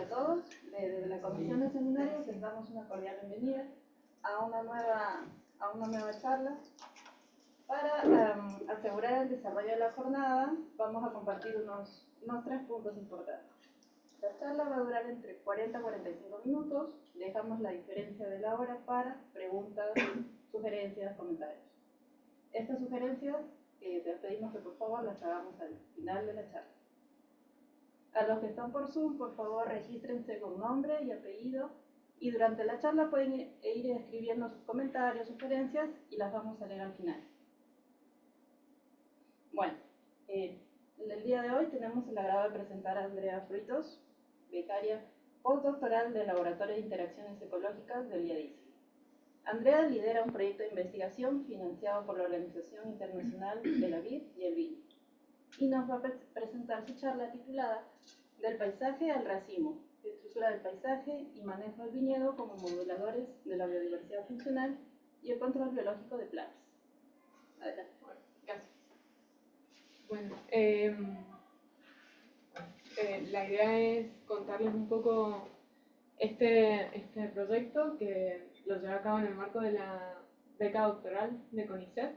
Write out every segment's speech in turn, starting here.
a todos. Desde la Comisión de Seminarios les damos una cordial bienvenida a una nueva charla. Para asegurar el desarrollo de la jornada, vamos a compartir unos 3 puntos importantes. La charla va a durar entre 40 y 45 minutos. Dejamos la diferencia de la hora para preguntas, sugerencias, comentarios. Estas sugerencias les pedimos que por favor las hagamos al final de la charla. A los que están por Zoom, por favor, regístrense con nombre y apellido y durante la charla pueden ir escribiendo sus comentarios, sugerencias y las vamos a leer al final. Bueno, el día de hoy tenemos el agrado de presentar a Andrea Fruitos, becaria postdoctoral del Laboratorio de Interacciones Ecológicas del IADISE. Andrea lidera un proyecto de investigación financiado por la Organización Internacional de la Vid y el Vino y nos va a presentar su charla titulada Del paisaje al racimo, estructura del paisaje y manejo del viñedo como moduladores de la biodiversidad funcional y el control biológico de plagas. Adelante. Bueno, gracias. Bueno, la idea es contarles un poco este proyecto que lo llevé a cabo en el marco de la beca doctoral de CONICET.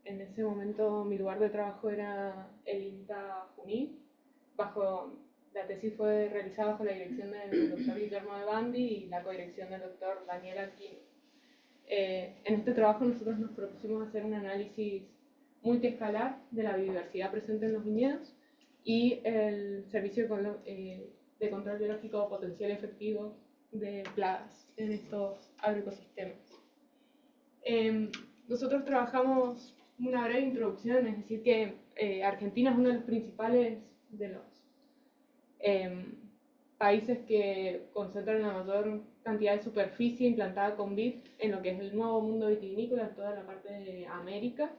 En ese momento mi lugar de trabajo era el INTA Junín. La tesis fue realizada bajo la dirección del doctor Guillermo de Bandi y la codirección del doctor Daniel Aquino. En este trabajo nosotros nos propusimos hacer un análisis multiescalar de la biodiversidad presente en los viñedos y el servicio de control biológico potencial efectivo de plagas en estos agroecosistemas. Nosotros trabajamos una breve introducción, es decir que Argentina es uno de los principales de los países que concentran la mayor cantidad de superficie implantada con vid en lo que es el nuevo mundo vitivinícola en toda la parte de América.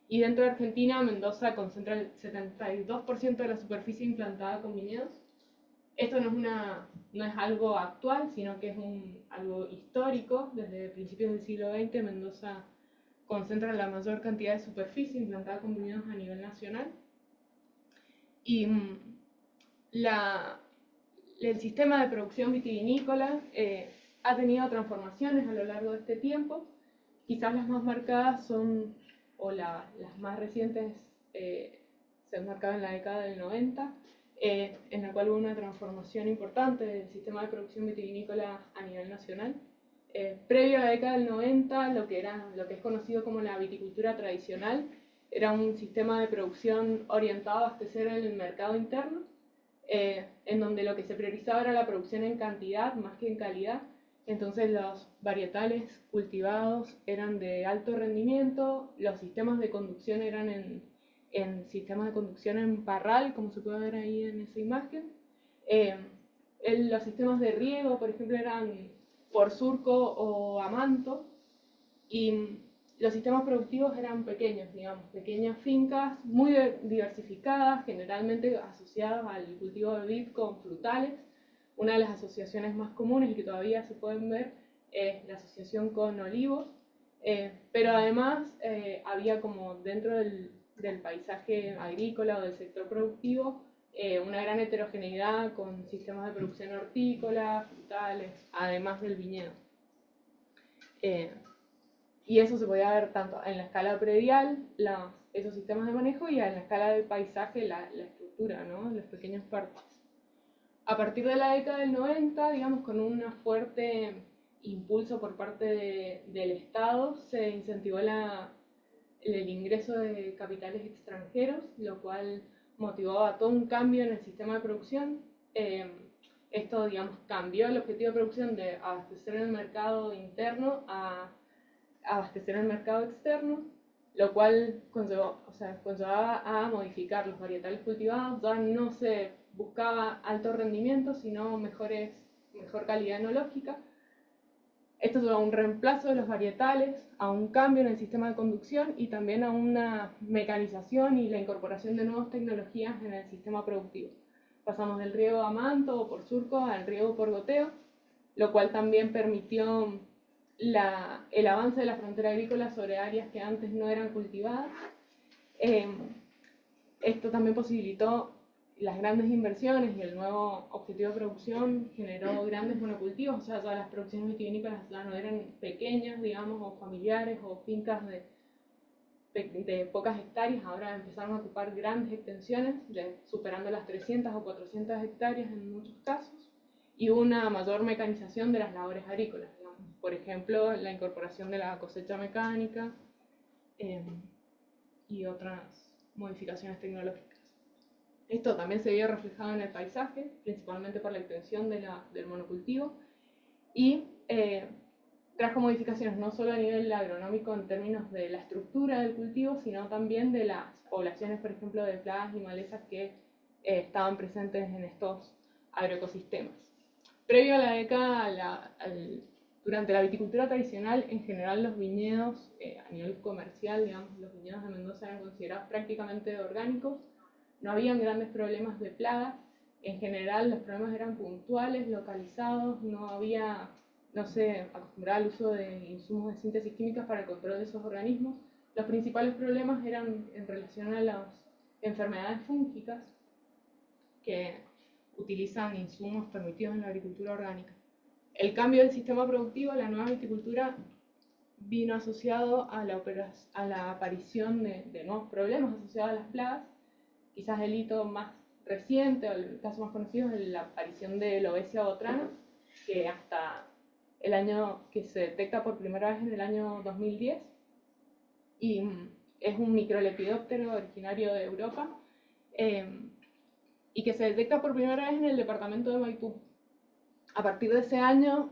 Y dentro de Argentina, Mendoza concentra el 72% de la superficie implantada con viñedos. Esto no es algo actual, sino que es algo histórico. Desde principios del siglo XX, Mendoza concentra la mayor cantidad de superficie implantada con viñedos a nivel nacional. Y el sistema de producción vitivinícola ha tenido transformaciones a lo largo de este tiempo. Quizás las más marcadas son, o las más recientes, se han marcado en la década del 90, en la cual hubo una transformación importante del sistema de producción vitivinícola a nivel nacional. Previo a la década del 90, lo que es conocido como la viticultura tradicional, era un sistema de producción orientado a abastecer el mercado interno, en donde lo que se priorizaba era la producción en cantidad más que en calidad. Entonces los varietales cultivados eran de alto rendimiento, los sistemas de conducción eran en sistemas de conducción en parral, como se puede ver ahí en esa imagen. Los sistemas de riego, por ejemplo, eran por surco o a manto, y los sistemas productivos eran pequeños, digamos, pequeñas fincas muy diversificadas, generalmente asociadas al cultivo de vid con frutales. Una de las asociaciones más comunes y que todavía se pueden ver es la asociación con olivos, pero además había como dentro del paisaje agrícola o del sector productivo una gran heterogeneidad con sistemas de producción hortícola, frutales, además del viñedo. Y eso se podía ver tanto en la escala predial, esos sistemas de manejo, y en la escala del paisaje, la estructura, ¿no? Los pequeños parches. A partir de la década del 90, digamos, con un fuerte impulso por parte del Estado, se incentivó el ingreso de capitales extranjeros, lo cual motivó a todo un cambio en el sistema de producción. Esto, digamos, cambió el objetivo de producción de abastecer el mercado interno a abastecer el mercado externo, lo cual conllevaba a modificar los varietales cultivados. Ya no se buscaba alto rendimiento, sino mejor calidad enológica. Esto llevó a un reemplazo de los varietales, a un cambio en el sistema de conducción y también a una mecanización y la incorporación de nuevas tecnologías en el sistema productivo. Pasamos del riego a manto o por surco al riego por goteo, lo cual también permitió el avance de la frontera agrícola sobre áreas que antes no eran cultivadas. Esto también posibilitó las grandes inversiones y el nuevo objetivo de producción generó grandes monocultivos, o sea, todas las producciones vitivinícolas ya no eran pequeñas, digamos, o familiares, o fincas de pocas hectáreas, ahora empezaron a ocupar grandes extensiones, superando las 300 o 400 hectáreas en muchos casos, y una mayor mecanización de las labores agrícolas, digamos. Por ejemplo, la incorporación de la cosecha mecánica y otras modificaciones tecnológicas. Esto también se vio reflejado en el paisaje, principalmente por la extensión del monocultivo, y trajo modificaciones no solo a nivel agronómico en términos de la estructura del cultivo, sino también de las poblaciones, por ejemplo, de plagas y malezas que estaban presentes en estos agroecosistemas. Previo a la década, durante la viticultura tradicional, en general los viñedos, a nivel comercial, digamos, los viñedos de Mendoza eran considerados prácticamente orgánicos, no habían grandes problemas de plagas, en general los problemas eran puntuales, localizados, no se acostumbraba al uso de insumos de síntesis químicas para el control de esos organismos. Los principales problemas eran en relación a las enfermedades fúngicas que utilizan insumos permitidos en la agricultura orgánica. El cambio del sistema productivo, la nueva viticultura, vino asociado a la aparición de nuevos problemas asociados a las plagas. Quizás el hito más reciente, o el caso más conocido, es la aparición de Lobesia botrana, que hasta el año que se detecta por primera vez en el año 2010, y es un microlepidóptero originario de Europa, y que se detecta por primera vez en el departamento de Maipú. A partir de ese año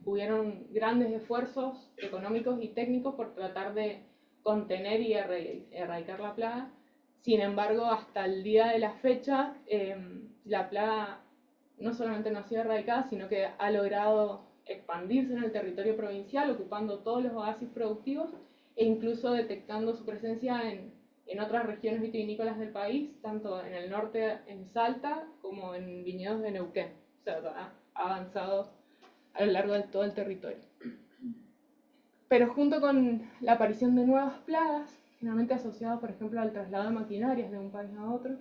hubieron grandes esfuerzos económicos y técnicos por tratar de contener y erradicar la plaga. Sin embargo, hasta el día de la fecha, la plaga no solamente no ha sido erradicada, sino que ha logrado expandirse en el territorio provincial, ocupando todos los oasis productivos e incluso detectando su presencia en otras regiones vitivinícolas del país, tanto en el norte, en Salta, como en viñedos de Neuquén. O sea, ha avanzado a lo largo de todo el territorio. Pero junto con la aparición de nuevas plagas, generalmente asociadas, por ejemplo, al traslado de maquinarias de un país a otro,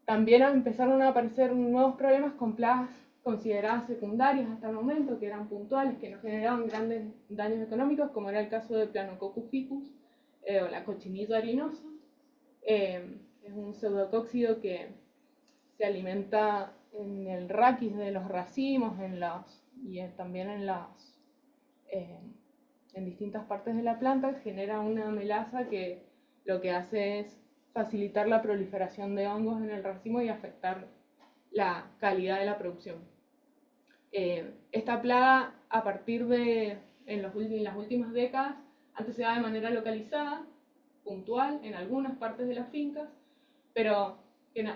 también empezaron a aparecer nuevos problemas con plagas consideradas secundarias hasta el momento, que eran puntuales, que no generaban grandes daños económicos, como era el caso de Planococcus ficus o la cochinilla harinosa. Es un pseudocóxido que se alimenta en el raquis de los racimos y también en distintas partes de la planta. Genera una melaza que lo que hace es facilitar la proliferación de hongos en el racimo y afectar la calidad de la producción. Esta plaga, a partir de en las últimas décadas, antes se daba de manera localizada, puntual, en algunas partes de las fincas, pero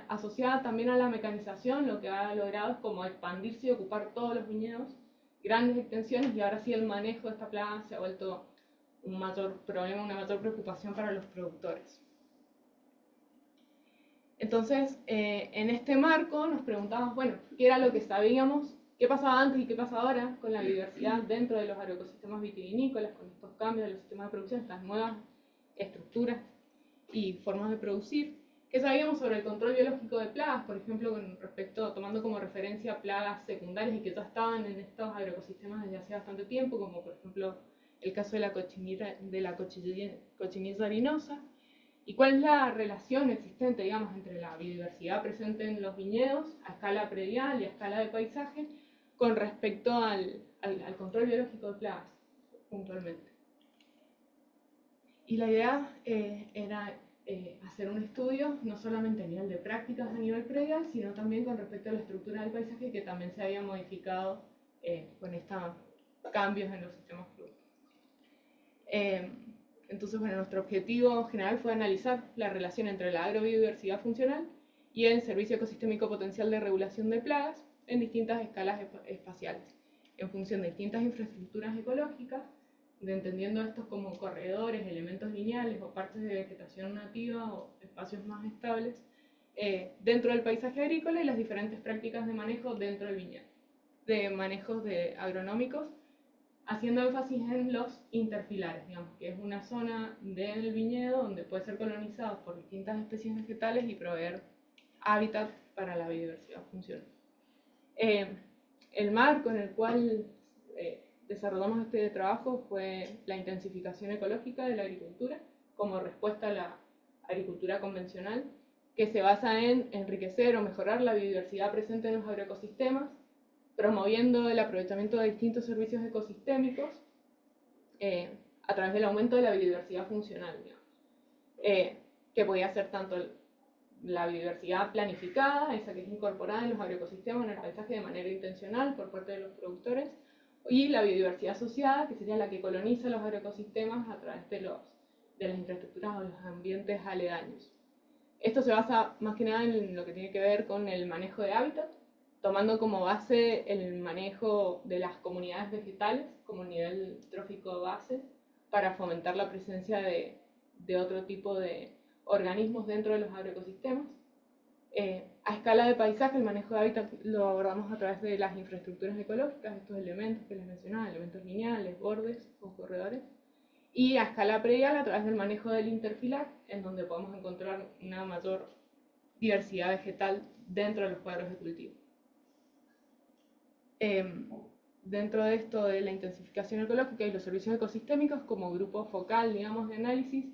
asociada también a la mecanización, lo que ha logrado es como expandirse y ocupar todos los viñedos, grandes extensiones, y ahora sí el manejo de esta plaga se ha vuelto un mayor problema, una mayor preocupación para los productores. Entonces, en este marco nos preguntamos, bueno, ¿qué era lo que sabíamos? ¿Qué pasaba antes y qué pasa ahora con la biodiversidad dentro de los agroecosistemas vitivinícolas, con estos cambios de los sistemas de producción, estas nuevas estructuras y formas de producir? ¿Qué sabíamos sobre el control biológico de plagas, por ejemplo, con respecto, tomando como referencia plagas secundarias y que ya estaban en estos agroecosistemas desde hace bastante tiempo, como por ejemplo el caso de la cochinilla harinosa? ¿Y cuál es la relación existente, digamos, entre la biodiversidad presente en los viñedos a escala predial y a escala de paisaje con respecto al control biológico de plagas, puntualmente? Y la idea era hacer un estudio no solamente a nivel de prácticas a nivel predial, sino también con respecto a la estructura del paisaje, que también se había modificado con estos cambios en los sistemas productivos. Entonces, bueno, nuestro objetivo general fue analizar la relación entre la agrobiodiversidad funcional y el servicio ecosistémico potencial de regulación de plagas en distintas escalas espaciales, en función de distintas infraestructuras ecológicas, entendiendo estos como corredores, elementos lineales o partes de vegetación nativa o espacios más estables dentro del paisaje agrícola, y las diferentes prácticas de manejo dentro del viñedo, de manejos agronómicos haciendo énfasis en los interfilares, digamos, que es una zona del viñedo donde puede ser colonizado por distintas especies vegetales y proveer hábitat para la biodiversidad funcional. El marco en el cual desarrollamos este trabajo fue la intensificación ecológica de la agricultura como respuesta a la agricultura convencional, que se basa en enriquecer o mejorar la biodiversidad presente en los agroecosistemas, promoviendo el aprovechamiento de distintos servicios ecosistémicos a través del aumento de la biodiversidad funcional, que podía ser tanto la biodiversidad planificada, esa que es incorporada en los agroecosistemas, en el paisaje de manera intencional por parte de los productores, y la biodiversidad asociada, que sería la que coloniza los agroecosistemas a través de las infraestructuras o los ambientes aledaños. Esto se basa más que nada en lo que tiene que ver con el manejo de hábitat, tomando como base el manejo de las comunidades vegetales como nivel trófico base para fomentar la presencia de otro tipo de organismos dentro de los agroecosistemas. A escala de paisaje, el manejo de hábitat lo abordamos a través de las infraestructuras ecológicas, estos elementos que les mencionaba, elementos lineales, bordes o corredores. Y a escala predial, a través del manejo del interfilar, en donde podemos encontrar una mayor diversidad vegetal dentro de los cuadros de cultivo. Dentro de esto de la intensificación ecológica y los servicios ecosistémicos, como grupo focal, digamos, de análisis,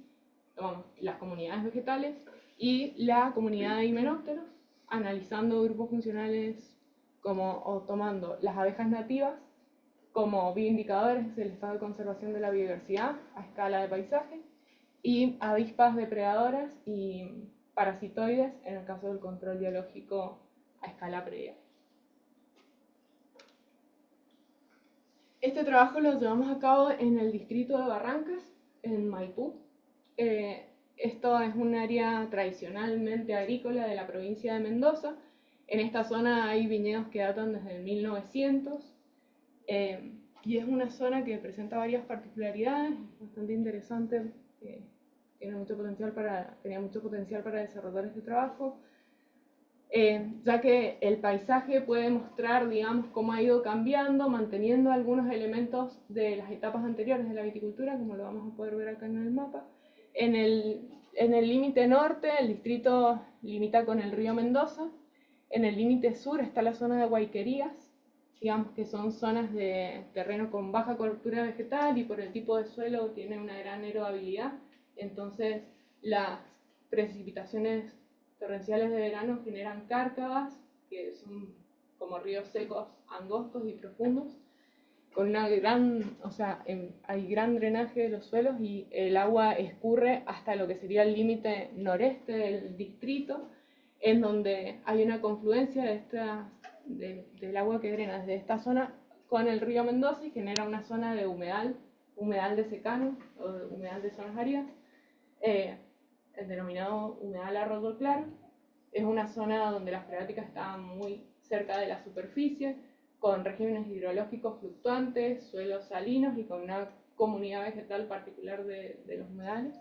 tomamos las comunidades vegetales y la comunidad de himenópteros, analizando grupos funcionales o tomando las abejas nativas como bioindicadores del estado de conservación de la biodiversidad a escala de paisaje, y avispas depredadoras y parasitoides en el caso del control biológico a escala predial. Este trabajo lo llevamos a cabo en el distrito de Barrancas, en Maipú. Esto es un área tradicionalmente agrícola de la provincia de Mendoza. En esta zona hay viñedos que datan desde el 1900 y es una zona que presenta varias particularidades, bastante interesante, tenía mucho potencial para desarrollar este trabajo. Ya que el paisaje puede mostrar, digamos, cómo ha ido cambiando, manteniendo algunos elementos de las etapas anteriores de la viticultura, como lo vamos a poder ver acá en el mapa. En el límite norte, el distrito limita con el río Mendoza. En el límite sur está la zona de Guayquerías, digamos que son zonas de terreno con baja cobertura vegetal y por el tipo de suelo tiene una gran erodibilidad. Entonces, las precipitaciones torrenciales de verano generan cárcavas, que son como ríos secos, angostos y profundos, con una hay gran drenaje de los suelos y el agua escurre hasta lo que sería el límite noreste del distrito, en donde hay una confluencia del agua que drena desde esta zona con el río Mendoza y genera una zona de humedal de secano o humedal de zonas áridas, el denominado humedal arroyo claro. Es una zona donde la freática está muy cerca de la superficie, con regímenes hidrológicos fluctuantes, suelos salinos y con una comunidad vegetal particular de los humedales.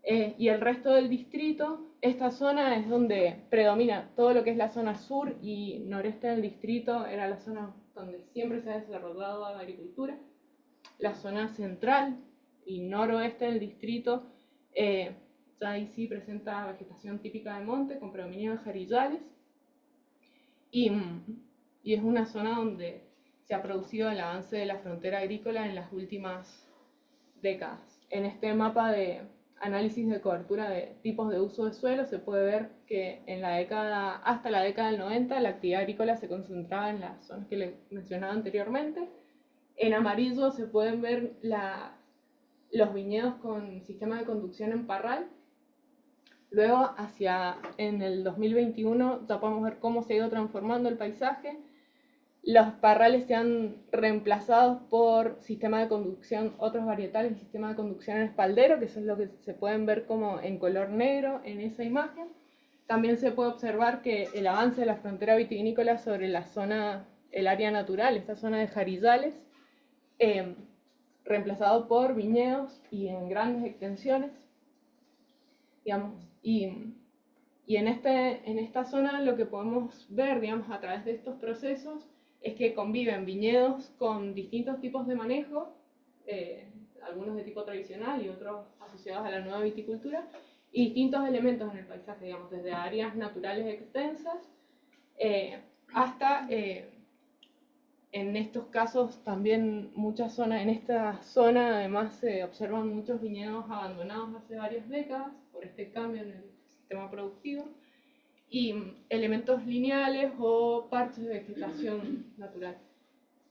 Y el resto del distrito, esta zona es donde predomina todo lo que es la zona sur y noreste del distrito, era la zona donde siempre se ha desarrollado la agricultura. La zona central y noroeste del distrito, ya ahí sí presenta vegetación típica de monte con predominio de jarillales y es una zona donde se ha producido el avance de la frontera agrícola en las últimas décadas. En este mapa de análisis de cobertura de tipos de uso de suelo se puede ver que hasta la década del 90 la actividad agrícola se concentraba en las zonas que les mencionaba anteriormente. En amarillo se pueden ver los viñedos con sistema de conducción en parral. Luego, en el 2021, ya podemos ver cómo se ha ido transformando el paisaje. Los parrales se han reemplazado por sistema de conducción, otros varietales, sistema de conducción en espaldero, que eso es lo que se pueden ver como en color negro en esa imagen. También se puede observar que el avance de la frontera vitivinícola sobre el área natural, esta zona de jarillales, reemplazado por viñedos y en grandes extensiones, digamos. Y en esta zona lo que podemos ver, digamos, a través de estos procesos es que conviven viñedos con distintos tipos de manejo, algunos de tipo tradicional y otros asociados a la nueva viticultura, y distintos elementos en el paisaje, digamos, desde áreas naturales extensas hasta, en estos casos también muchas zonas, en esta zona además se observan muchos viñedos abandonados hace varias décadas por este cambio en el sistema productivo, y elementos lineales o parches de vegetación natural.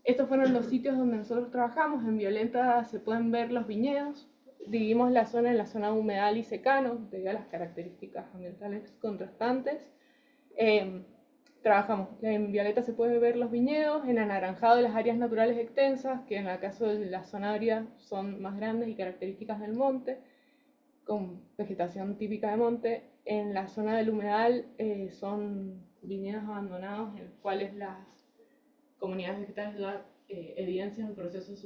Estos fueron los sitios donde nosotros trabajamos. En violeta se pueden ver los viñedos. Dividimos la zona en la zona humedal y secano, debido a las características ambientales contrastantes. Trabajamos, en violeta se puede ver los viñedos, en anaranjado las áreas naturales extensas, que en el caso de la zona árida son más grandes y características del monte, con vegetación típica de monte. En la zona del humedal son viñedos abandonados, en los cuales las comunidades vegetales dan evidencias de procesos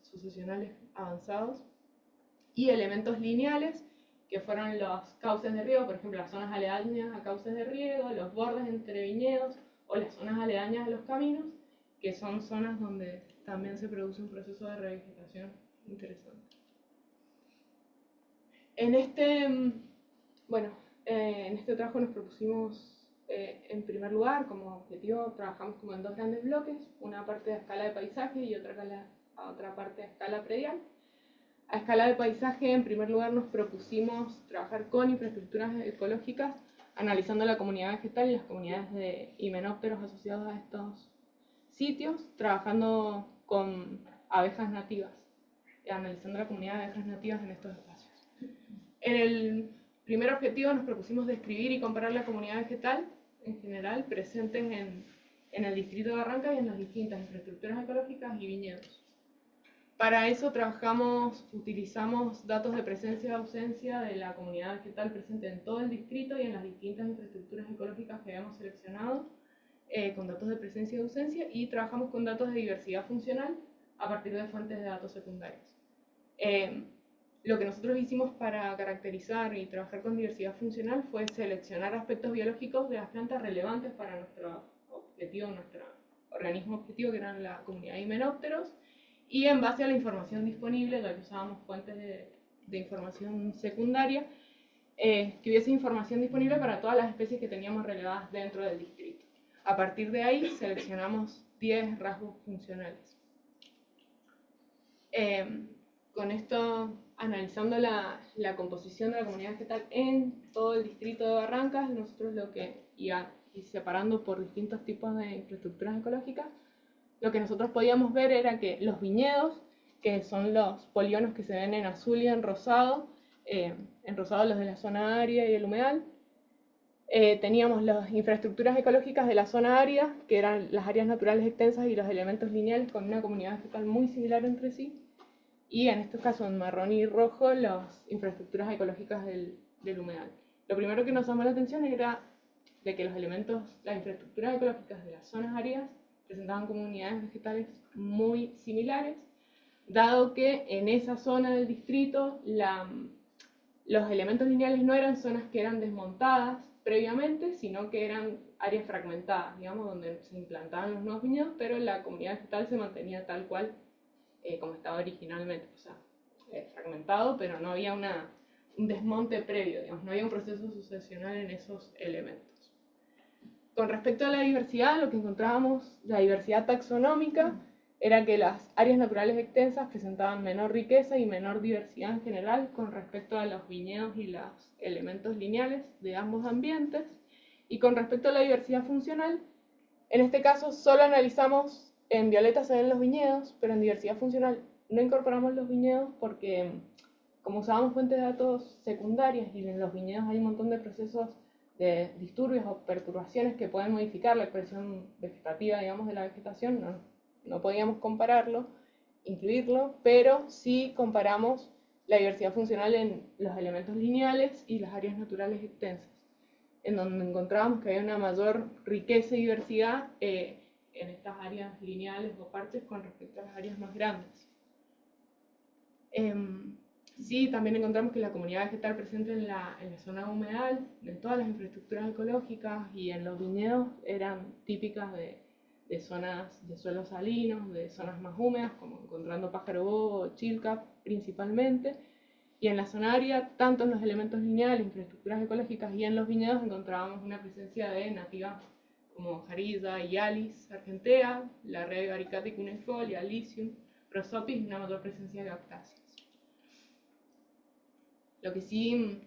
sucesionales avanzados, y elementos lineales, que fueron los cauces de riego, por ejemplo, las zonas aledañas a cauces de riego, los bordes entre viñedos o las zonas aledañas a los caminos, que son zonas donde también se produce un proceso de revegetación interesante. En este trabajo nos propusimos, en primer lugar, como objetivo, trabajamos como en dos grandes bloques, una parte a escala de paisaje y otra parte a escala predial. A escala de paisaje, en primer lugar, nos propusimos trabajar con infraestructuras ecológicas, analizando la comunidad vegetal y las comunidades de himenópteros asociados a estos sitios, trabajando con abejas nativas, analizando la comunidad de abejas nativas en estos espacios. En el primer objetivo nos propusimos describir y comparar la comunidad vegetal en general presentes en el distrito de Barrancas y en las distintas infraestructuras ecológicas y viñedos. Para eso utilizamos datos de presencia y ausencia de la comunidad vegetal presente en todo el distrito y en las distintas infraestructuras ecológicas que habíamos seleccionado, con datos de presencia y ausencia, y trabajamos con datos de diversidad funcional a partir de fuentes de datos secundarios. Lo que nosotros hicimos para caracterizar y trabajar con diversidad funcional fue seleccionar aspectos biológicos de las plantas relevantes para nuestro organismo objetivo, que eran la comunidad de himenópteros, y en base a la información disponible, ya que usábamos fuentes de información secundaria, que hubiese información disponible para todas las especies que teníamos relevadas dentro del distrito. A partir de ahí seleccionamos 10 rasgos funcionales. Con esto, analizando la composición de la comunidad vegetal en todo el distrito de Barrancas, nosotros y separando por distintos tipos de infraestructuras ecológicas, lo que nosotros podíamos ver era que los viñedos, que son los polígonos que se ven en azul y en rosado los de la zona árida y el humedal, teníamos las infraestructuras ecológicas de la zona árida, que eran las áreas naturales extensas y los elementos lineales con una comunidad vegetal muy similar entre sí, y en estos casos en marrón y rojo las infraestructuras ecológicas del humedal. Lo primero que nos llamó la atención era de que las infraestructuras ecológicas de las zonas áridas presentaban comunidades vegetales muy similares, dado que en esa zona del distrito los elementos lineales no eran zonas que eran desmontadas previamente, sino que eran áreas fragmentadas, digamos, donde se implantaban los nuevos viñedos, pero la comunidad vegetal se mantenía tal cual como estaba originalmente, o sea, fragmentado, pero no había un desmonte previo, digamos, no había un proceso sucesional en esos elementos. Con respecto a la diversidad, lo que encontrábamos, la diversidad taxonómica, era que las áreas naturales extensas presentaban menor riqueza y menor diversidad en general con respecto a los viñedos y los elementos lineales de ambos ambientes. Y con respecto a la diversidad funcional, en este caso solo analizamos, en violeta se ven los viñedos, pero en diversidad funcional no incorporamos los viñedos porque, como usábamos fuentes de datos secundarias y en los viñedos hay un montón de procesos de disturbios o perturbaciones que pueden modificar la expresión vegetativa, digamos, de la vegetación, no podíamos incluirlo, pero sí comparamos la diversidad funcional en los elementos lineales y las áreas naturales extensas, en donde encontrábamos que había una mayor riqueza y diversidad en estas áreas lineales o parches con respecto a las áreas más grandes. Sí, también encontramos que la comunidad vegetal presente en la zona humedal, en todas las infraestructuras ecológicas y en los viñedos eran típicas de de zonas de suelos salinos, de zonas más húmedas, como encontrando pájaro bobo, chilca principalmente. Y en la zona árida, tanto en los elementos lineales, infraestructuras ecológicas y en los viñedos, encontrábamos una presencia de nativas como Jarilla, Ialis, Argentea, la red Garicate cuneifolia, Lycium, Prosopis y una mayor presencia de cactáceas. Lo que sí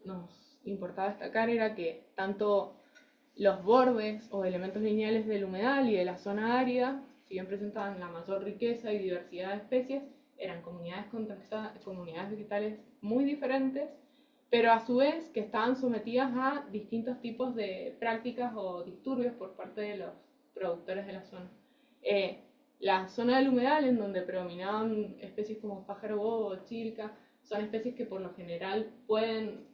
nos importaba destacar era que tanto los bordes o elementos lineales del humedal y de la zona árida, si bien presentaban la mayor riqueza y diversidad de especies, eran comunidades vegetales muy diferentes, pero a su vez que estaban sometidas a distintos tipos de prácticas o disturbios por parte de los productores de la zona. La zona del humedal, en donde predominaban especies como pájaro bobo o chilca, son especies que por lo general pueden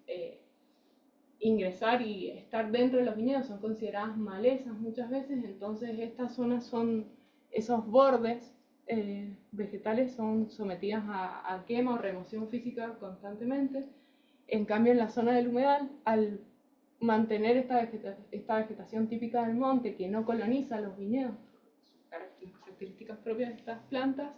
ingresar y estar dentro de los viñedos, son consideradas malezas muchas veces, entonces estas zonas son, esos bordes vegetales son sometidas a quema o remoción física constantemente. En cambio, en la zona del humedal, al mantener esta vegetación típica del monte que no coloniza los viñedos, las características propias de estas plantas,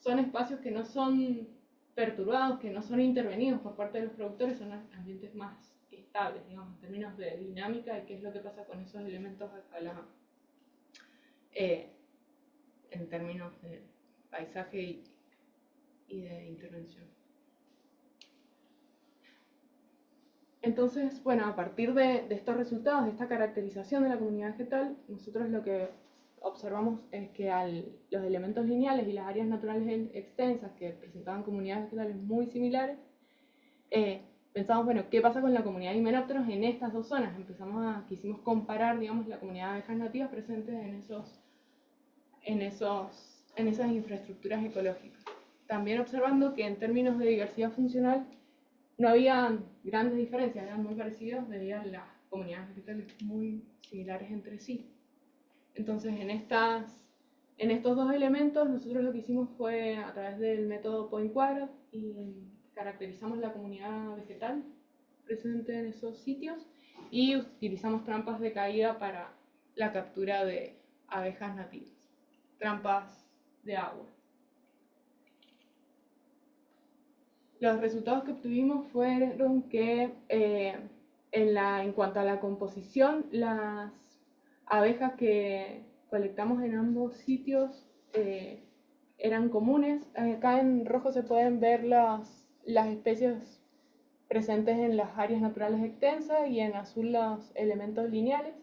son espacios que no son perturbados, que no son intervenidos por parte de los productores, son ambientes más estables, digamos, en términos de dinámica y qué es lo que pasa con esos elementos a escala en términos de paisaje y de intervención. Entonces, bueno, a partir de estos resultados, de esta caracterización de la comunidad vegetal, nosotros lo que observamos es que los elementos lineales y las áreas naturales extensas que presentaban comunidades vegetales muy similares, pensamos, bueno, ¿qué pasa con la comunidad de himenópteros en estas dos zonas? Quisimos comparar, digamos, la comunidad de abejas nativas presentes en esas infraestructuras ecológicas. También observando que en términos de diversidad funcional no había grandes diferencias, eran muy parecidos debido a las comunidades vegetales muy similares entre sí. Entonces, en estos dos elementos, nosotros lo que hicimos fue a través del método Point Quadrat y caracterizamos la comunidad vegetal presente en esos sitios y utilizamos trampas de caída para la captura de abejas nativas, trampas de agua. Los resultados que obtuvimos fueron que en cuanto a la composición, las abejas que colectamos en ambos sitios eran comunes. Acá en rojo se pueden ver las especies presentes en las áreas naturales extensas y en azul los elementos lineales.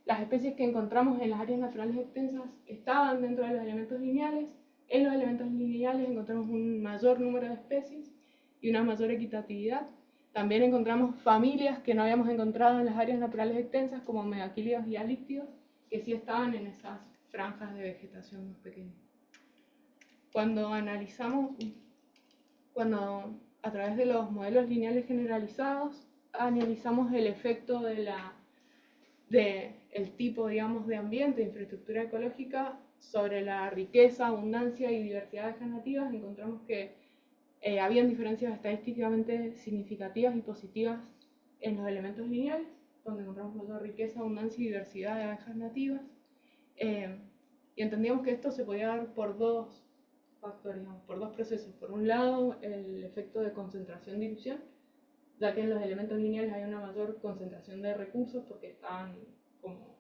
Las especies que encontramos en las áreas naturales extensas estaban dentro de los elementos lineales. En los elementos lineales encontramos un mayor número de especies y una mayor equitatividad. También encontramos familias que no habíamos encontrado en las áreas naturales extensas, como megaquílidos y alíctidos, que sí estaban en esas franjas de vegetación más pequeñas. Cuando a través de los modelos lineales generalizados, analizamos el efecto del tipo, digamos, de ambiente, infraestructura ecológica, sobre la riqueza, abundancia y diversidad de abejas nativas, encontramos que habían diferencias estadísticamente significativas y positivas en los elementos lineales, donde encontramos mayor riqueza, abundancia y diversidad de abejas nativas. Y entendíamos que esto se podía dar por dos factores, por dos procesos. Por un lado, el efecto de concentración-dilución, ya que en los elementos lineales hay una mayor concentración de recursos porque estaban como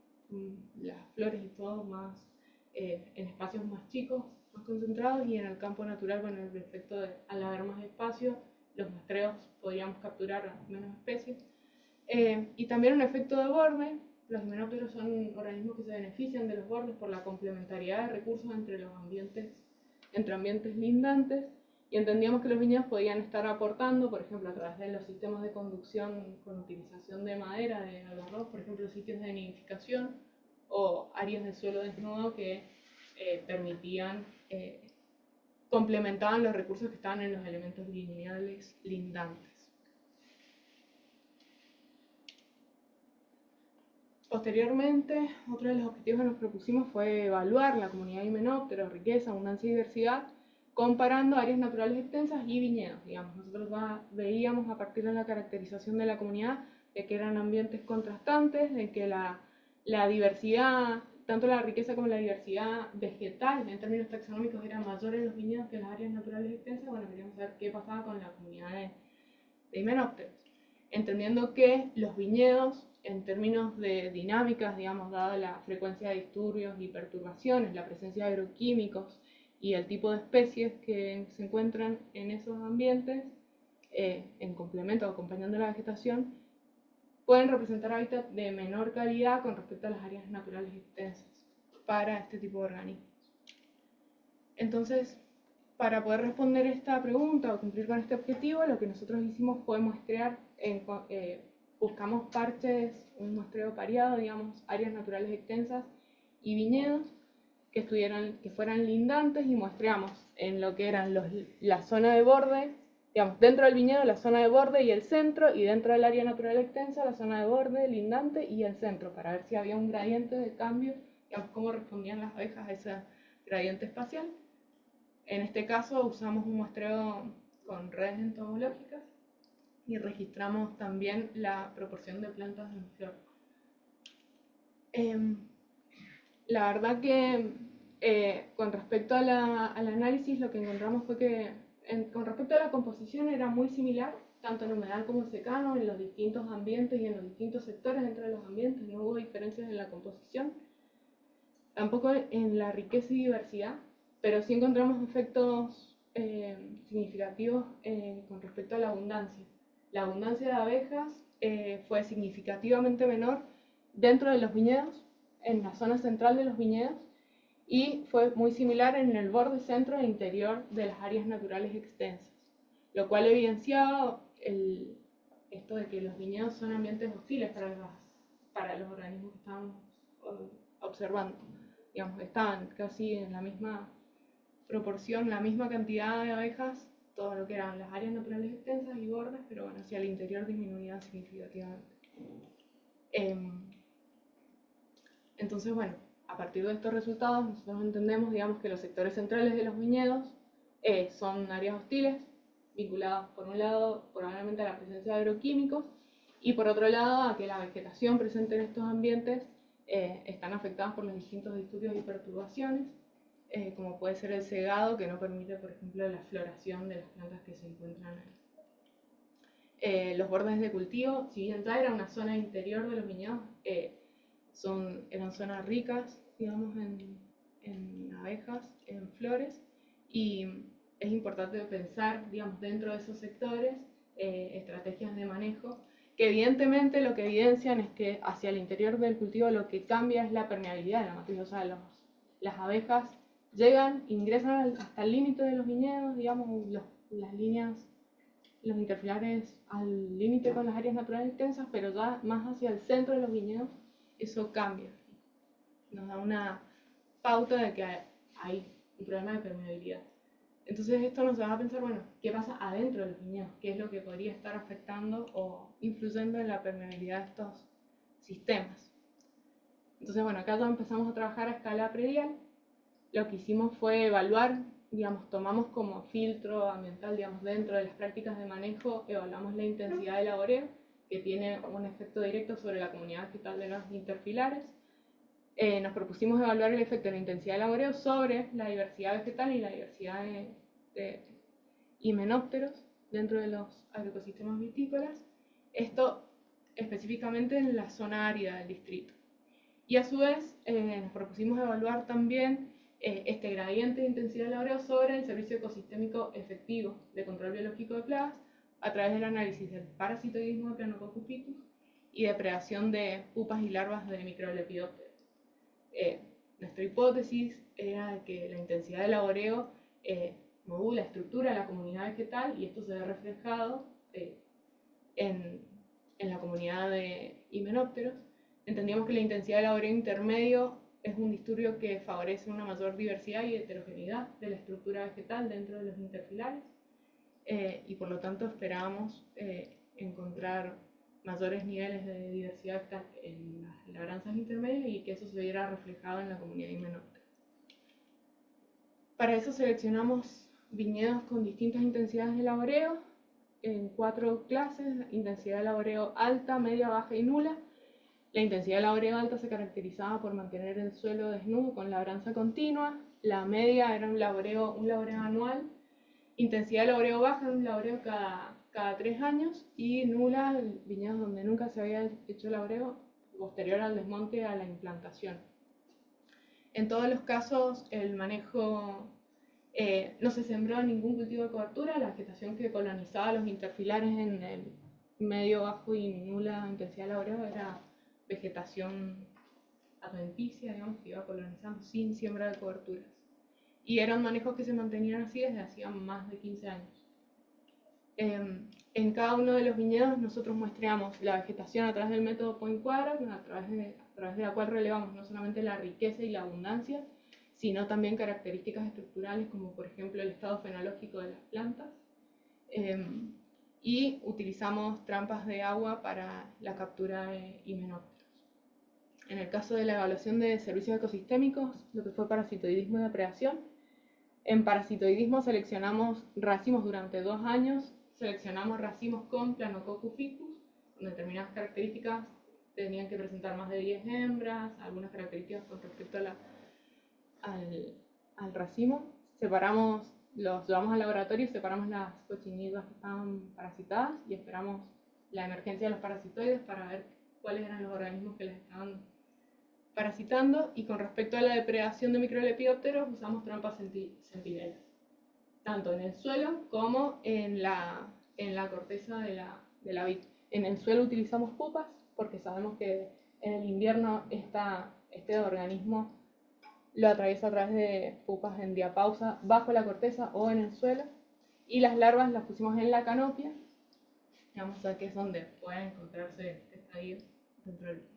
las flores y todo más en espacios más chicos, más concentrados, y en el campo natural, bueno, el efecto de al haber más espacio, los muestreos podríamos capturar menos especies. Y también un efecto de borde. Los himenópteros son organismos que se benefician de los bordes por la complementariedad de recursos entre ambientes lindantes, y entendíamos que los viñedos podían estar aportando, por ejemplo, a través de los sistemas de conducción con utilización de madera, de algarroz, por ejemplo, sitios de nidificación o áreas de suelo desnudo que complementaban los recursos que estaban en los elementos lineales lindantes. Posteriormente, otro de los objetivos que nos propusimos fue evaluar la comunidad de himenópteros, riqueza, abundancia y diversidad, comparando áreas naturales extensas y viñedos. Digamos, nosotros veíamos a partir de la caracterización de la comunidad de que eran ambientes contrastantes, de que la diversidad tanto la riqueza como la diversidad vegetal en términos taxonómicos era mayor en los viñedos que en las áreas naturales extensas, bueno, queríamos saber qué pasaba con la comunidad de himenópteros, entendiendo que los viñedos, en términos de dinámicas, digamos, dada la frecuencia de disturbios y perturbaciones, la presencia de agroquímicos y el tipo de especies que se encuentran en esos ambientes, en complemento o acompañando la vegetación, pueden representar hábitats de menor calidad con respecto a las áreas naturales extensas para este tipo de organismos. Entonces, para poder responder esta pregunta o cumplir con este objetivo, lo que nosotros hicimos fue muestrear, buscamos parches, un muestreo pareado, digamos, áreas naturales extensas y viñedos que fueran lindantes, y muestreamos en lo que eran la zona de borde, digamos, dentro del viñedo la zona de borde y el centro, y dentro del área natural extensa la zona de borde, lindante y el centro, para ver si había un gradiente de cambio, digamos, cómo respondían las abejas a ese gradiente espacial. En este caso usamos un muestreo con redes entomológicas y registramos también la proporción de plantas en flor. La verdad que con respecto al análisis, lo que encontramos fue que con respecto a la composición era muy similar, tanto en humedal como secano, en los distintos ambientes y en los distintos sectores dentro de los ambientes. No hubo diferencias en la composición, tampoco en la riqueza y diversidad, pero sí encontramos efectos significativos con respecto a la abundancia. La abundancia de abejas fue significativamente menor dentro de los viñedos, en la zona central de los viñedos, y fue muy similar en el borde, centro e interior de las áreas naturales extensas, lo cual evidenciaba esto de que los viñedos son ambientes hostiles para los organismos que estamos observando. Digamos, estaban casi en la misma proporción, la misma cantidad de abejas, todo lo que eran las áreas naturales extensas y bordes, pero bueno, hacia el interior disminuían significativamente. Entonces, bueno, a partir de estos resultados nosotros entendemos, digamos, que los sectores centrales de los viñedos son áreas hostiles, vinculadas por un lado probablemente a la presencia de agroquímicos y por otro lado a que la vegetación presente en estos ambientes están afectadas por los distintos disturbios y perturbaciones, como puede ser el segado, que no permite, por ejemplo, la floración de las plantas que se encuentran ahí. Los bordes de cultivo, si bien ya era una zona interior de los viñedos, eran zonas ricas, digamos, en abejas, en flores, y es importante pensar, digamos, dentro de esos sectores estrategias de manejo, que evidentemente lo que evidencian es que hacia el interior del cultivo lo que cambia es la permeabilidad de la matriz. O sea, las abejas llegan, ingresan hasta el límite de los viñedos, digamos, las líneas, los interfilares al límite con las áreas naturales extensas, pero ya más hacia el centro de los viñedos eso cambia. Nos da una pauta de que hay un problema de permeabilidad. Entonces esto nos va a pensar, bueno, ¿qué pasa adentro de los viñedos? ¿Qué es lo que podría estar afectando o influyendo en la permeabilidad de estos sistemas? Entonces, bueno, acá ya empezamos a trabajar a escala predial. Lo que hicimos fue evaluar, digamos, tomamos como filtro ambiental, digamos, dentro de las prácticas de manejo, evaluamos la intensidad del laboreo, que tiene un efecto directo sobre la comunidad vegetal de los interfilares. Nos propusimos evaluar el efecto de la intensidad del laboreo sobre la diversidad vegetal y la diversidad de himenópteros dentro de los agroecosistemas vitícolas, esto específicamente en la zona árida del distrito. Y a su vez nos propusimos evaluar también este gradiente de intensidad del laboreo sobre el servicio ecosistémico efectivo de control biológico de plagas a través del análisis del parasitoidismo de Planococcus pictus y depredación de pupas y larvas de microlepidópteros. Nuestra hipótesis era que la intensidad del laboreo modula, estructura la comunidad vegetal y esto se ve reflejado en la comunidad de himenópteros. Entendíamos que la intensidad del laboreo intermedio es un disturbio que favorece una mayor diversidad y heterogeneidad de la estructura vegetal dentro de los interfilares y por lo tanto esperábamos encontrar mayores niveles de diversidad vegetal en las labranzas intermedias y que eso se viera reflejado en la comunidad himenóptera. Para eso seleccionamos viñedos con distintas intensidades de laboreo en 4 clases: intensidad de laboreo alta, media, baja y nula. La intensidad del laboreo alta se caracterizaba por mantener el suelo desnudo con labranza continua. La media era un laboreo anual. Intensidad de laboreo baja era un laboreo cada 3 años. Y nula, viñedos donde nunca se había hecho laboreo posterior al desmonte a la implantación. En todos los casos, el manejo no se sembró ningún cultivo de cobertura. La vegetación que colonizaba los interfilares en el medio bajo y nula intensidad de laboreo era vegetación adventicia, digamos, que iba colonizando sin siembra de coberturas. Y eran manejos que se mantenían así desde hacía más de 15 años. En cada uno de los viñedos nosotros muestreamos la vegetación a través del método Point Quadrat, a través de la cual relevamos no solamente la riqueza y la abundancia, sino también características estructurales como por ejemplo el estado fenológico de las plantas. Y utilizamos trampas de agua para la captura de himenópteros. En el caso de la evaluación de servicios ecosistémicos, lo que fue parasitoidismo y depredación, en parasitoidismo seleccionamos racimos durante 2 años, seleccionamos racimos con Planococcus ficus, con determinadas características tenían que presentar más de 10 hembras, algunas características con respecto a al racimo. Los llevamos al laboratorio y separamos las cochinidas que estaban parasitadas y esperamos la emergencia de los parasitoides para ver cuáles eran los organismos que les estaban parasitando. Y con respecto a la depredación de microlepidópteros usamos trampas centinelas, tanto en el suelo como en la corteza de la vid. En el suelo utilizamos pupas porque sabemos que en el invierno este organismo lo atraviesa a través de pupas en diapausa bajo la corteza o en el suelo, y las larvas las pusimos en la canopia, digamos, que es donde pueden encontrarse este estadio dentro del viñedo.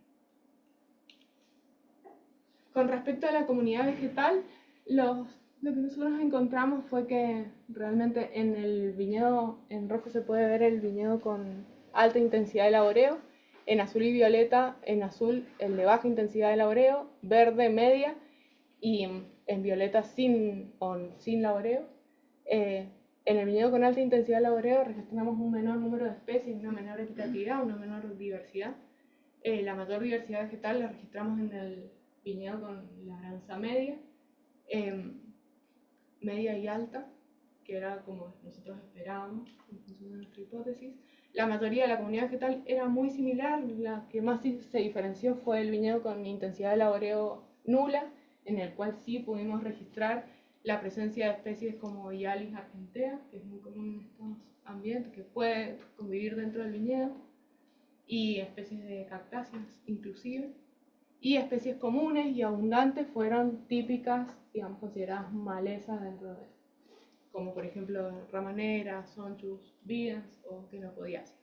Con respecto a la comunidad vegetal, lo que nosotros encontramos fue que realmente en el viñedo en rojo se puede ver el viñedo con alta intensidad de laboreo, en azul y violeta, en azul el de baja intensidad de laboreo, verde media, y en violeta sin laboreo. En el viñedo con alta intensidad de laboreo registramos un menor número de especies, una menor equitatividad, una menor diversidad. La mayor diversidad vegetal la registramos en el viñedo con labranza media, media y alta, que era como nosotros esperábamos en función de nuestra hipótesis. La mayoría de la comunidad vegetal era muy similar. La que más se diferenció fue el viñedo con intensidad de laboreo nula, en el cual sí pudimos registrar la presencia de especies como Hyalis argentea, que es muy común en estos ambientes, que puede convivir dentro del viñedo, y especies de cactáceas inclusive. Y especies comunes y abundantes fueron típicas, digamos, consideradas malezas dentro de, como por ejemplo ramanera, sonchus, vidas o quenopodiáceas.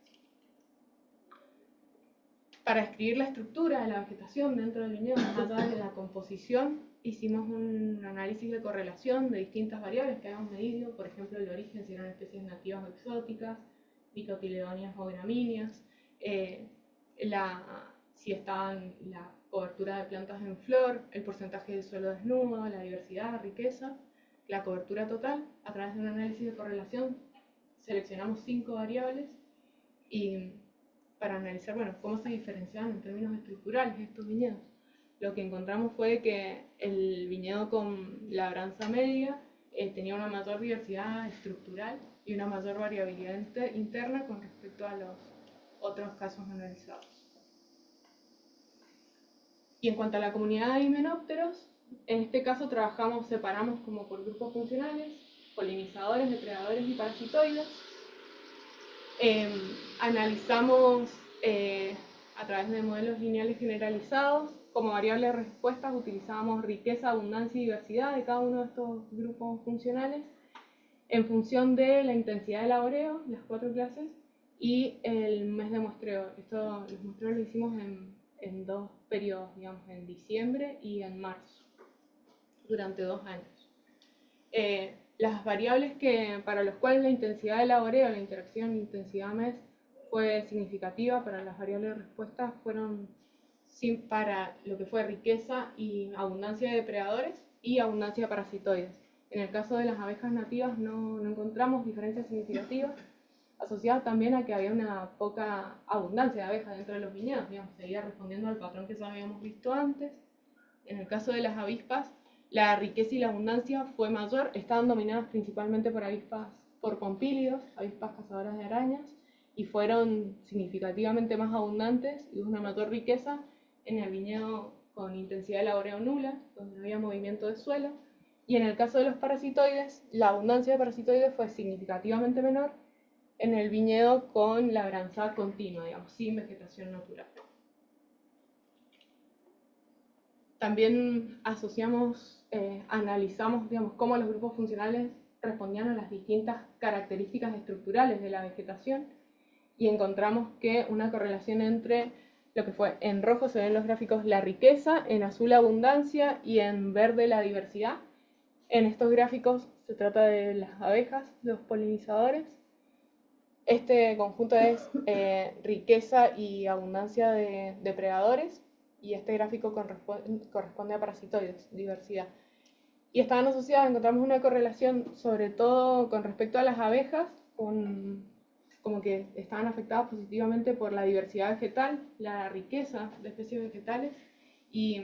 Para describir la estructura de la vegetación dentro del viñedo, más allá de la composición, hicimos un análisis de correlación de distintas variables que habíamos medido, por ejemplo el origen, si eran especies nativas o exóticas, dicotiledóneas o gramíneas, si estaban la cobertura de plantas en flor, el porcentaje del suelo desnudo, la diversidad, la riqueza, la cobertura total. A través de un análisis de correlación seleccionamos 5 variables y para analizar, bueno, cómo se diferenciaban en términos estructurales estos viñedos. Lo que encontramos fue que el viñedo con labranza media tenía una mayor diversidad estructural y una mayor variabilidad interna con respecto a los otros casos analizados. Y en cuanto a la comunidad de himenópteros, en este caso separamos como por grupos funcionales, polinizadores, depredadores y parasitoides. Analizamos a través de modelos lineales generalizados. Como variable de respuestas utilizábamos riqueza, abundancia y diversidad de cada uno de estos grupos funcionales en función de la intensidad de laboreo, las 4 clases, y el mes de muestreo. Los muestreos los hicimos en 2 periodos, digamos, en diciembre y en marzo, durante 2 años. Las variables para las cuales la intensidad de laboreo, la interacción intensidad-mes, fue significativa para las variables de respuesta fueron para lo que fue riqueza y abundancia de depredadores y abundancia de parasitoides. En el caso de las abejas nativas no encontramos diferencias significativas, asociado también a que había una poca abundancia de abejas dentro de los viñedos, digamos, seguía respondiendo al patrón que ya habíamos visto antes. En el caso de las avispas, la riqueza y la abundancia fue mayor, estaban dominadas principalmente por avispas, por pompílidos, avispas cazadoras de arañas, y fueron significativamente más abundantes y una mayor riqueza en el viñedo con intensidad de laboreo nula, donde no había movimiento de suelo, y en el caso de los parasitoides, la abundancia de parasitoides fue significativamente menor en el viñedo con labranza continua, digamos, sin vegetación natural. También analizamos, digamos, cómo los grupos funcionales respondían a las distintas características estructurales de la vegetación y encontramos que una correlación entre lo que fue en rojo se ven los gráficos la riqueza, en azul la abundancia y en verde la diversidad. En estos gráficos se trata de las abejas, los polinizadores. Este conjunto es riqueza y abundancia de depredadores y este gráfico corresponde a parasitoides, diversidad. Y estaban asociadas, encontramos una correlación sobre todo con respecto a las abejas, como que estaban afectadas positivamente por la diversidad vegetal, la riqueza de especies vegetales, y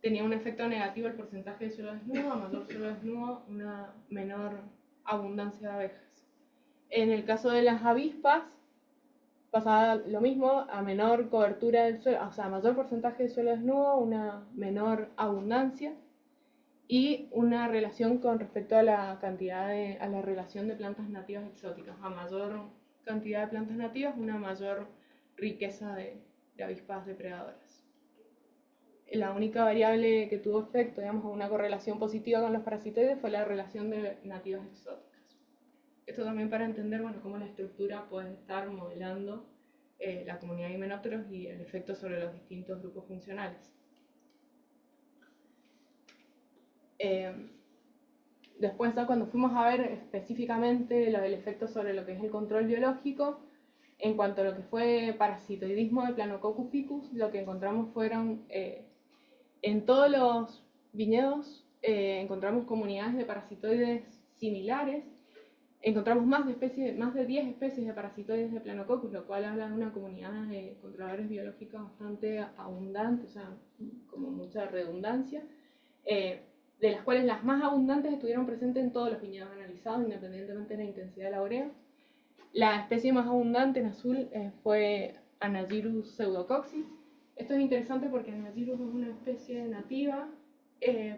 tenía un efecto negativo el porcentaje de suelo desnudo, a mayor suelo desnudo, una menor abundancia de abejas. En el caso de las avispas, pasaba lo mismo, a menor cobertura del suelo, o sea, a mayor porcentaje de suelo desnudo, una menor abundancia, y una relación con respecto a la a la relación de plantas nativas exóticas. A mayor cantidad de plantas nativas, una mayor riqueza de avispas depredadoras. La única variable que tuvo efecto, digamos, una correlación positiva con los parasitoides fue la relación de nativas exóticas. Esto también para entender, bueno, cómo la estructura puede estar modelando la comunidad de himenópteros y el efecto sobre los distintos grupos funcionales. Después, cuando fuimos a ver específicamente el efecto sobre lo que es el control biológico, en cuanto a lo que fue parasitoidismo de Planococcus ficus, lo que encontramos fueron, en todos los viñedos, encontramos comunidades de parasitoides similares. Encontramos más de 10 especies de parasitoides de Planococcus, lo cual habla de una comunidad de controladores biológicos bastante abundante, o sea, como mucha redundancia, de las cuales las más abundantes estuvieron presentes en todos los viñedos analizados, independientemente de la intensidad de laboreo. La especie más abundante en azul fue Anagyrus pseudococcus. Esto es interesante porque Anagyrus es una especie nativa,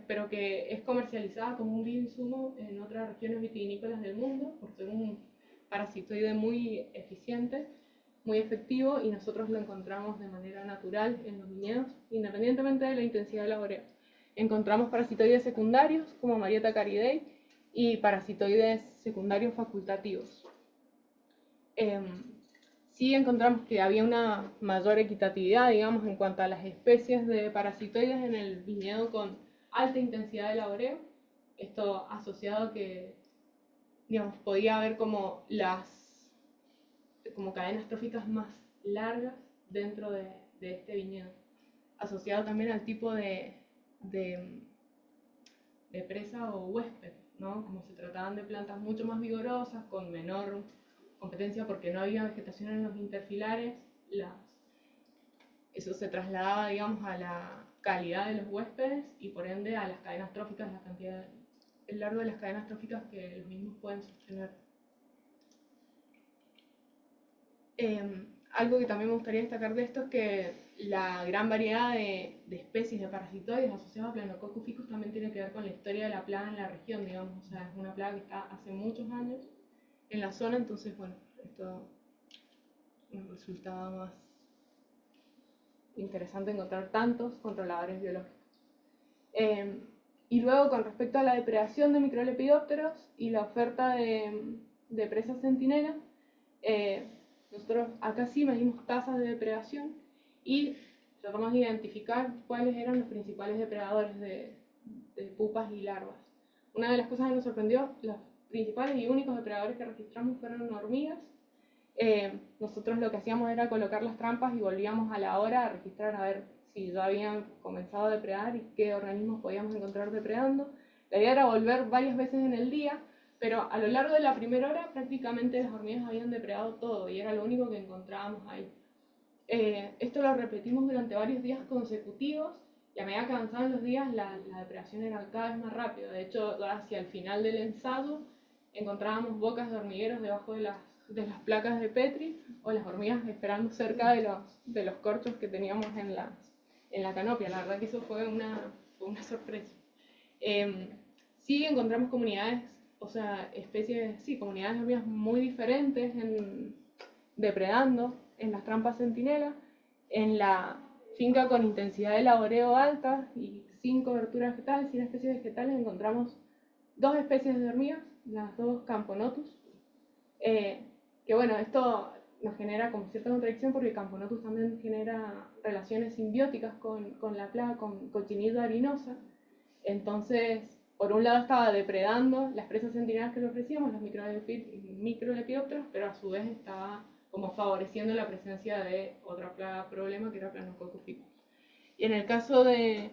pero que es comercializada como un bioinsumo en otras regiones vitivinícolas del mundo, por ser un parasitoide muy eficiente, muy efectivo, y nosotros lo encontramos de manera natural en los viñedos, independientemente de la intensidad de laboreo. Encontramos parasitoides secundarios, como Marietta caridae, y parasitoides secundarios facultativos. Sí encontramos que había una mayor equitatividad, digamos, en cuanto a las especies de parasitoides en el viñedo con alta intensidad de laboreo. Esto asociado a que, digamos, podía haber como cadenas tróficas más largas dentro de este viñedo. Asociado también al tipo de presa o huésped, ¿no? Como se trataban de plantas mucho más vigorosas, con menor competencia porque no había vegetación en los interfilares, eso se trasladaba, digamos, a la calidad de los huéspedes y por ende a las cadenas tróficas, el largo de las cadenas tróficas que los mismos pueden sostener. Algo que también me gustaría destacar de esto es que la gran variedad de especies de parasitoides asociados a Planococcus ficus también tiene que ver con la historia de la plaga en la región, digamos, o sea, es una plaga que está hace muchos años en la zona, entonces, bueno, esto nos resultaba más interesante encontrar tantos controladores biológicos. Y luego, con respecto a la depredación de microlepidópteros y la oferta de presas centinelas, nosotros acá sí medimos tasas de depredación y tratamos de identificar cuáles eran los principales depredadores de pupas y larvas. Una de las cosas que nos sorprendió, los principales y únicos depredadores que registramos fueron hormigas. Nosotros lo que hacíamos era colocar las trampas y volvíamos a la hora a registrar a ver si ya habían comenzado a depredar y qué organismos podíamos encontrar depredando. La idea era volver varias veces en el día pero a lo largo de la primera hora prácticamente las hormigas habían depredado todo y era lo único que encontrábamos ahí. Esto lo repetimos durante varios días consecutivos y a medida que avanzaban los días la depredación era cada vez más rápida. De hecho, hacia el final del ensayo encontrábamos bocas de hormigueros debajo de las placas de Petri o las hormigas esperando cerca de los corchos que teníamos en la canopia. La verdad que eso fue una sorpresa. Sí encontramos comunidades, o sea, comunidades de hormigas muy diferentes depredando en las trampas centinela. En la finca con intensidad de laboreo alta y sin cobertura vegetal, sin especies vegetales, encontramos 2 especies de hormigas, las 2 Camponotus, que bueno, esto nos genera como cierta contradicción porque Camponotus también genera relaciones simbióticas con la plaga, con cochinilla harinosa. Entonces, por un lado estaba depredando las presas centinelas que le ofrecíamos, los microlepidópteros, pero a su vez estaba como favoreciendo la presencia de otra plaga problema que era Planococcus ficus. Y en el caso de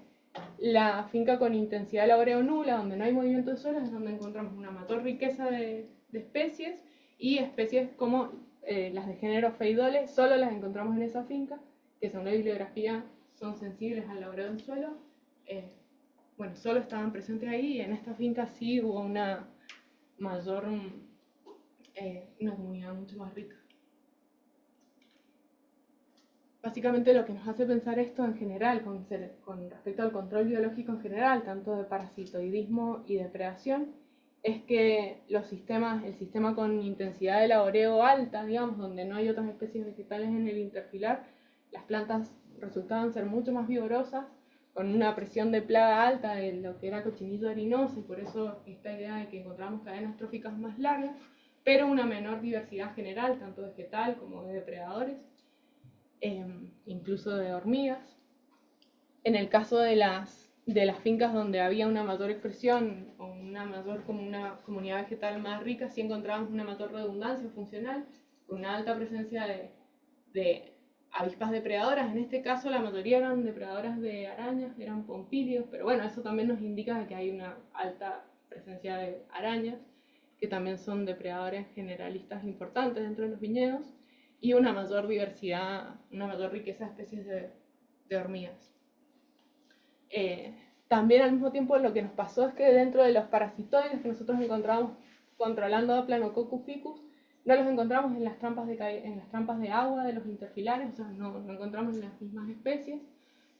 la finca con intensidad de laboreo nula, donde no hay movimiento de suelo, es donde encontramos una mayor riqueza de especies, y especies como las de género Phaedoles, solo las encontramos en esa finca, que según la bibliografía son sensibles al laboreo del suelo. Bueno, solo estaban presentes ahí, y en esta finca sí hubo una comunidad mucho más rica. Básicamente lo que nos hace pensar esto en general, con respecto al control biológico en general, tanto de parasitoidismo y depredación, es que el sistema con intensidad de laboreo alta, digamos, donde no hay otras especies vegetales en el interfilar, las plantas resultaban ser mucho más vigorosas, con una presión de plaga alta de lo que era cochinillo harinoso, y por eso esta idea de que encontramos cadenas tróficas más largas, pero una menor diversidad general, tanto vegetal como de depredadores, incluso de hormigas. En el caso de las fincas donde había una mayor expresión o una comunidad vegetal más rica, sí encontrábamos una mayor redundancia funcional, con una alta presencia de avispas depredadoras. En este caso la mayoría eran depredadoras de arañas, eran pompilios, pero bueno, eso también nos indica que hay una alta presencia de arañas, que también son depredadores generalistas importantes dentro de los viñedos, y una mayor diversidad, una mayor riqueza de especies de hormigas. También al mismo tiempo lo que nos pasó es que dentro de los parasitoides que nosotros encontramos controlando a Planococcus ficus, no los encontramos en las trampas de agua de los interfilares, o sea, no encontramos en las mismas especies,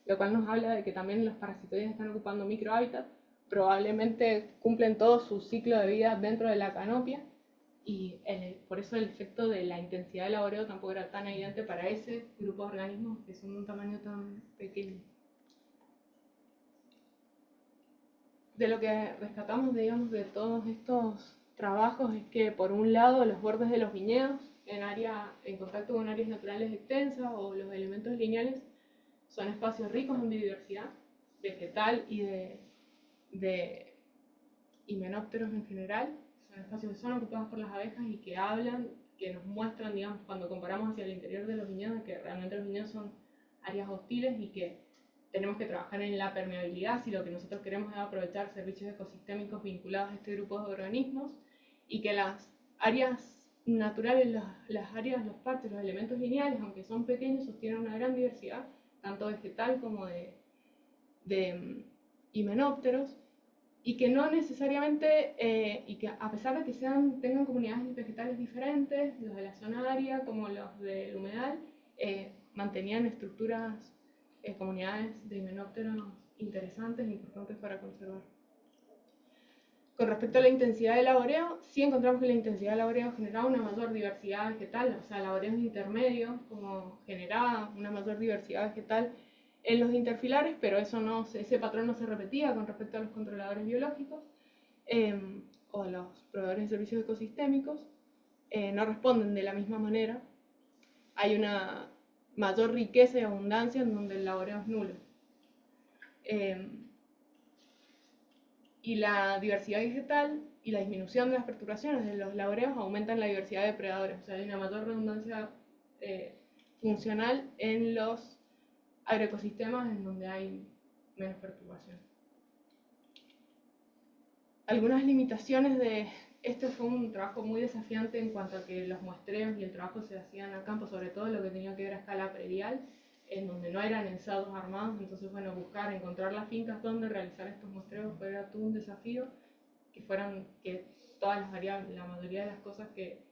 lo cual nos habla de que también los parasitoides están ocupando microhábitat, probablemente cumplen todo su ciclo de vida dentro de la canopia, y por eso el efecto de la intensidad de laboreo tampoco era tan evidente para ese grupo de organismos que son de un tamaño tan pequeño. De lo que rescatamos, digamos, de todos estos trabajos es que, por un lado, los bordes de los viñedos en contacto con áreas naturales extensas o los elementos lineales son espacios ricos en biodiversidad vegetal y de himenópteros en general. Son espacios que son ocupados por las abejas y que nos muestran, digamos, cuando comparamos hacia el interior de los viñedos, que realmente los viñedos son áreas hostiles y que tenemos que trabajar en la permeabilidad si lo que nosotros queremos es aprovechar servicios ecosistémicos vinculados a este grupo de organismos, y que las áreas naturales, los parches, los elementos lineales, aunque son pequeños, sostienen una gran diversidad, tanto vegetal como de himenópteros, y que no necesariamente, y que a pesar de que tengan comunidades vegetales diferentes, los de la zona árida como los del humedal, mantenían estructuras, comunidades de himenópteros interesantes e importantes para conservar. Con respecto a la intensidad de laboreo, sí encontramos que la intensidad de laboreo generaba una mayor diversidad vegetal, o sea, laboreos intermedios, como generaba una mayor diversidad vegetal en los interfilares, pero ese patrón no se repetía con respecto a los controladores biológicos o a los proveedores de servicios ecosistémicos. No responden de la misma manera. Hay una mayor riqueza y abundancia en donde el laboreo es nulo. Y la diversidad vegetal y la disminución de las perturbaciones de los laboreos aumentan la diversidad de depredadores. O sea, hay una mayor redundancia funcional en los agroecosistemas en donde hay menos perturbación. Algunas limitaciones de este fue un trabajo muy desafiante en cuanto a que los muestreos y el trabajo se hacían al campo, sobre todo lo que tenía que ver a escala predial, en donde no eran ensayos armados. Entonces, bueno, encontrar las fincas donde realizar estos muestreos fue todo un desafío, que todas las variables, la mayoría de las cosas que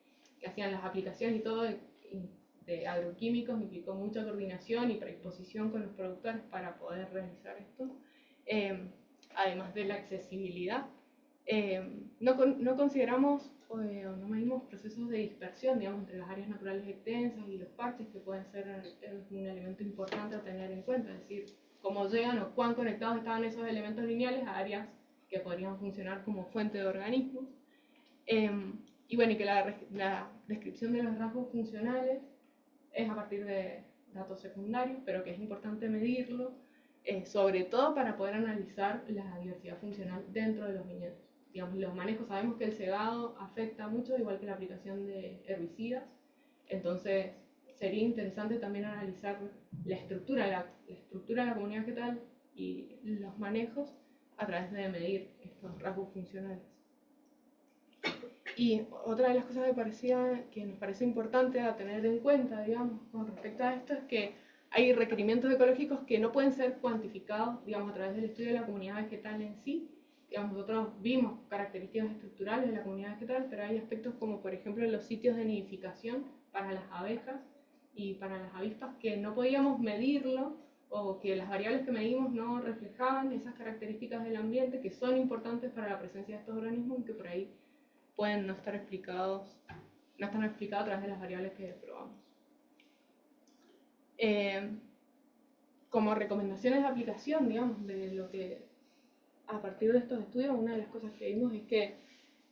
hacían las aplicaciones y todo de agroquímicos implicó mucha coordinación y predisposición con los productores para poder realizar esto, además de la accesibilidad. No consideramos o no medimos procesos de dispersión, digamos, entre las áreas naturales extensas y los parches, que pueden ser un elemento importante a tener en cuenta, es decir, cómo llegan o cuán conectados estaban esos elementos lineales a áreas que podrían funcionar como fuente de organismos. Y bueno, y que la descripción de los rasgos funcionales es a partir de datos secundarios, pero que es importante medirlo, sobre todo para poder analizar la diversidad funcional dentro de los viñedos. Digamos, los manejos, sabemos que el cegado afecta mucho, igual que la aplicación de herbicidas, entonces sería interesante también analizar la estructura de la comunidad vegetal y los manejos a través de medir estos rasgos funcionales. Y otra de las cosas que nos parece importante a tener en cuenta, digamos, con respecto a esto, es que hay requerimientos ecológicos que no pueden ser cuantificados, digamos, a través del estudio de la comunidad vegetal en sí. Digamos, nosotros vimos características estructurales de la comunidad vegetal, pero hay aspectos como, por ejemplo, los sitios de nidificación para las abejas y para las avispas que no podíamos medirlo, o que las variables que medimos no reflejaban esas características del ambiente que son importantes para la presencia de estos organismos y que por ahí pueden no están explicados a través de las variables que probamos. Como recomendaciones de aplicación, digamos, de lo que a partir de estos estudios, una de las cosas que vimos es que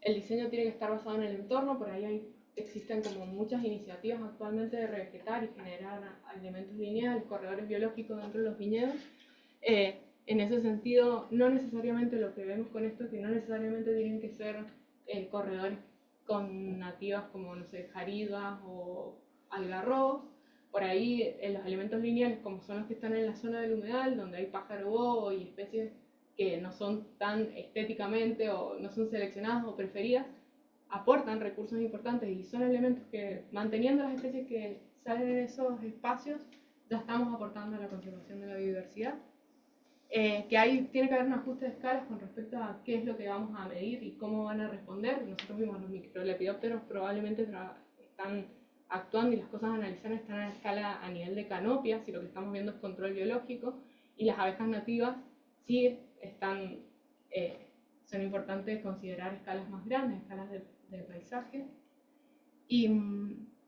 el diseño tiene que estar basado en el entorno. Por ahí existen como muchas iniciativas actualmente de revegetar y generar elementos lineales, corredores biológicos dentro de los viñedos. En ese sentido, no necesariamente lo que vemos con esto es que no necesariamente tienen que ser corredores con nativas como, no sé, jaridas o algarrobos. Por ahí los elementos lineales, como son los que están en la zona del humedal, donde hay pájaro bobo y especies que no son tan estéticamente o no son seleccionadas o preferidas, aportan recursos importantes y son elementos que, manteniendo las especies que salen en esos espacios, ya estamos aportando a la conservación de la biodiversidad. Que ahí tiene que haber un ajuste de escalas con respecto a qué es lo que vamos a medir y cómo van a responder. Nosotros vimos los microlepidópteros probablemente están actuando y las cosas a analizar están a escala a nivel de canopias, y lo que estamos viendo es control biológico, y las abejas nativas sí son importantes considerar escalas más grandes, escalas de paisaje, y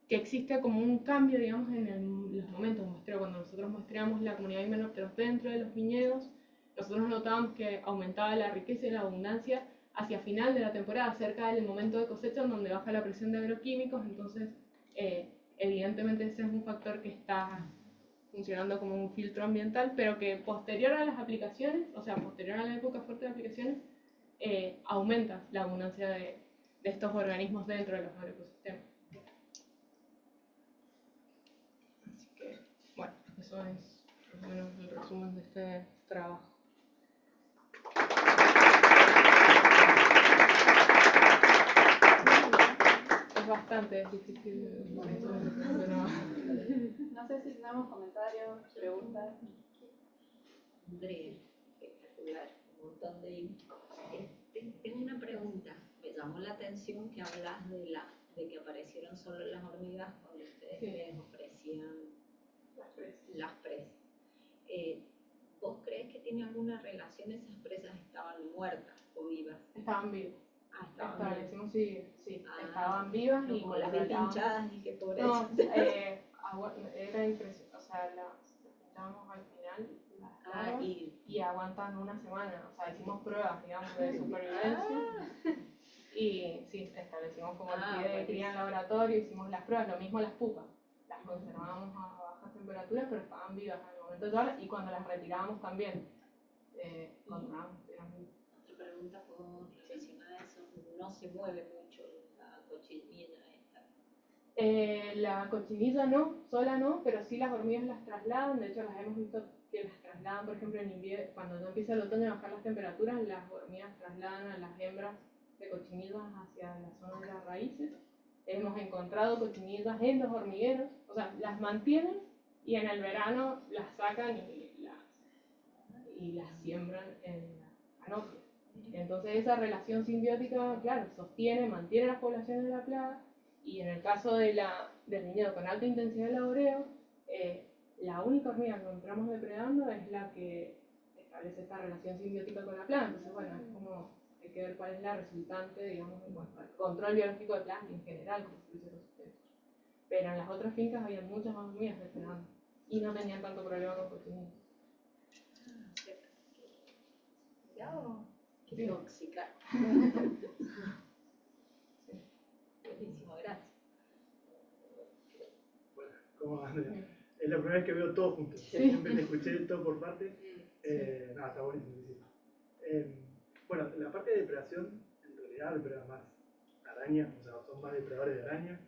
que existe como un cambio, digamos, en los momentos de muestreo. Cuando nosotros muestreamos la comunidad de himenópteros dentro de los viñedos, nosotros notábamos que aumentaba la riqueza y la abundancia hacia final de la temporada, cerca del momento de cosecha, en donde baja la presión de agroquímicos. Entonces, evidentemente ese es un factor que está funcionando como un filtro ambiental, pero que posterior a las aplicaciones, o sea, posterior a la época fuerte de aplicaciones, aumenta la abundancia de estos organismos dentro de los agroecosistemas. Así que, bueno, eso es más o menos el resumen de este trabajo. Es bastante difícil por eso, pero... No sé si tenemos comentarios, preguntas. Andrea, espectacular, un montón de... Tengo una pregunta. Me llamó la atención que hablas de que aparecieron solo las hormigas cuando ustedes les ofrecían las presas. ¿Vos crees que tiene alguna relación? ¿Esas presas estaban muertas o vivas? Estaban vivas. Estaban vivas. Sí, estaban vivas y como las vi pinchadas y qué pobreza. No, era impresionante, o sea, las pinchábamos al final y aguantan una semana. O sea, hicimos pruebas, digamos, de supervivencia y sí, establecimos como el pie de cría en laboratorio, hicimos las pruebas, lo mismo las pupas. Las conservábamos a bajas temperaturas, pero estaban vivas al momento de todas, y cuando las retirábamos también controlábamos que eran vivas. Otra pregunta con relación a eso, no se mueve mucho la cochinilla esta. La cochinilla no, sola no, pero sí las hormigas las trasladan. De hecho, las hemos visto que las trasladan, por ejemplo, en invierno, cuando no empieza el otoño a bajar las temperaturas, las hormigas trasladan a las hembras de cochinillas hacia la zona de las raíces. Hemos encontrado cochinillas en los hormigueros, o sea, las mantienen y en el verano las sacan y las siembran en la canopia. Entonces esa relación simbiótica, claro, mantiene las poblaciones de la plaga, y en el caso del viñedo con alta intensidad de laboreo, la única hormiga que encontramos depredando es la que establece esta relación simbiótica con la plaga. Entonces, bueno, es como hay que ver cuál es la resultante, digamos, en cuanto al control biológico de plagas y en general con los ecosistemas. Pero en las otras fincas había muchas más hormigas depredando y no tenían tanto problema con cochinillas. Qué tóxica. Buenísimo, gracias. Bueno, ¿cómo andan? Es la primera vez que veo todo junto. Sí. Siempre te escuché todo por parte. Nada, está buenísimo. Bueno, la parte de depredación, en realidad depredan más arañas, o sea, son más depredadores de arañas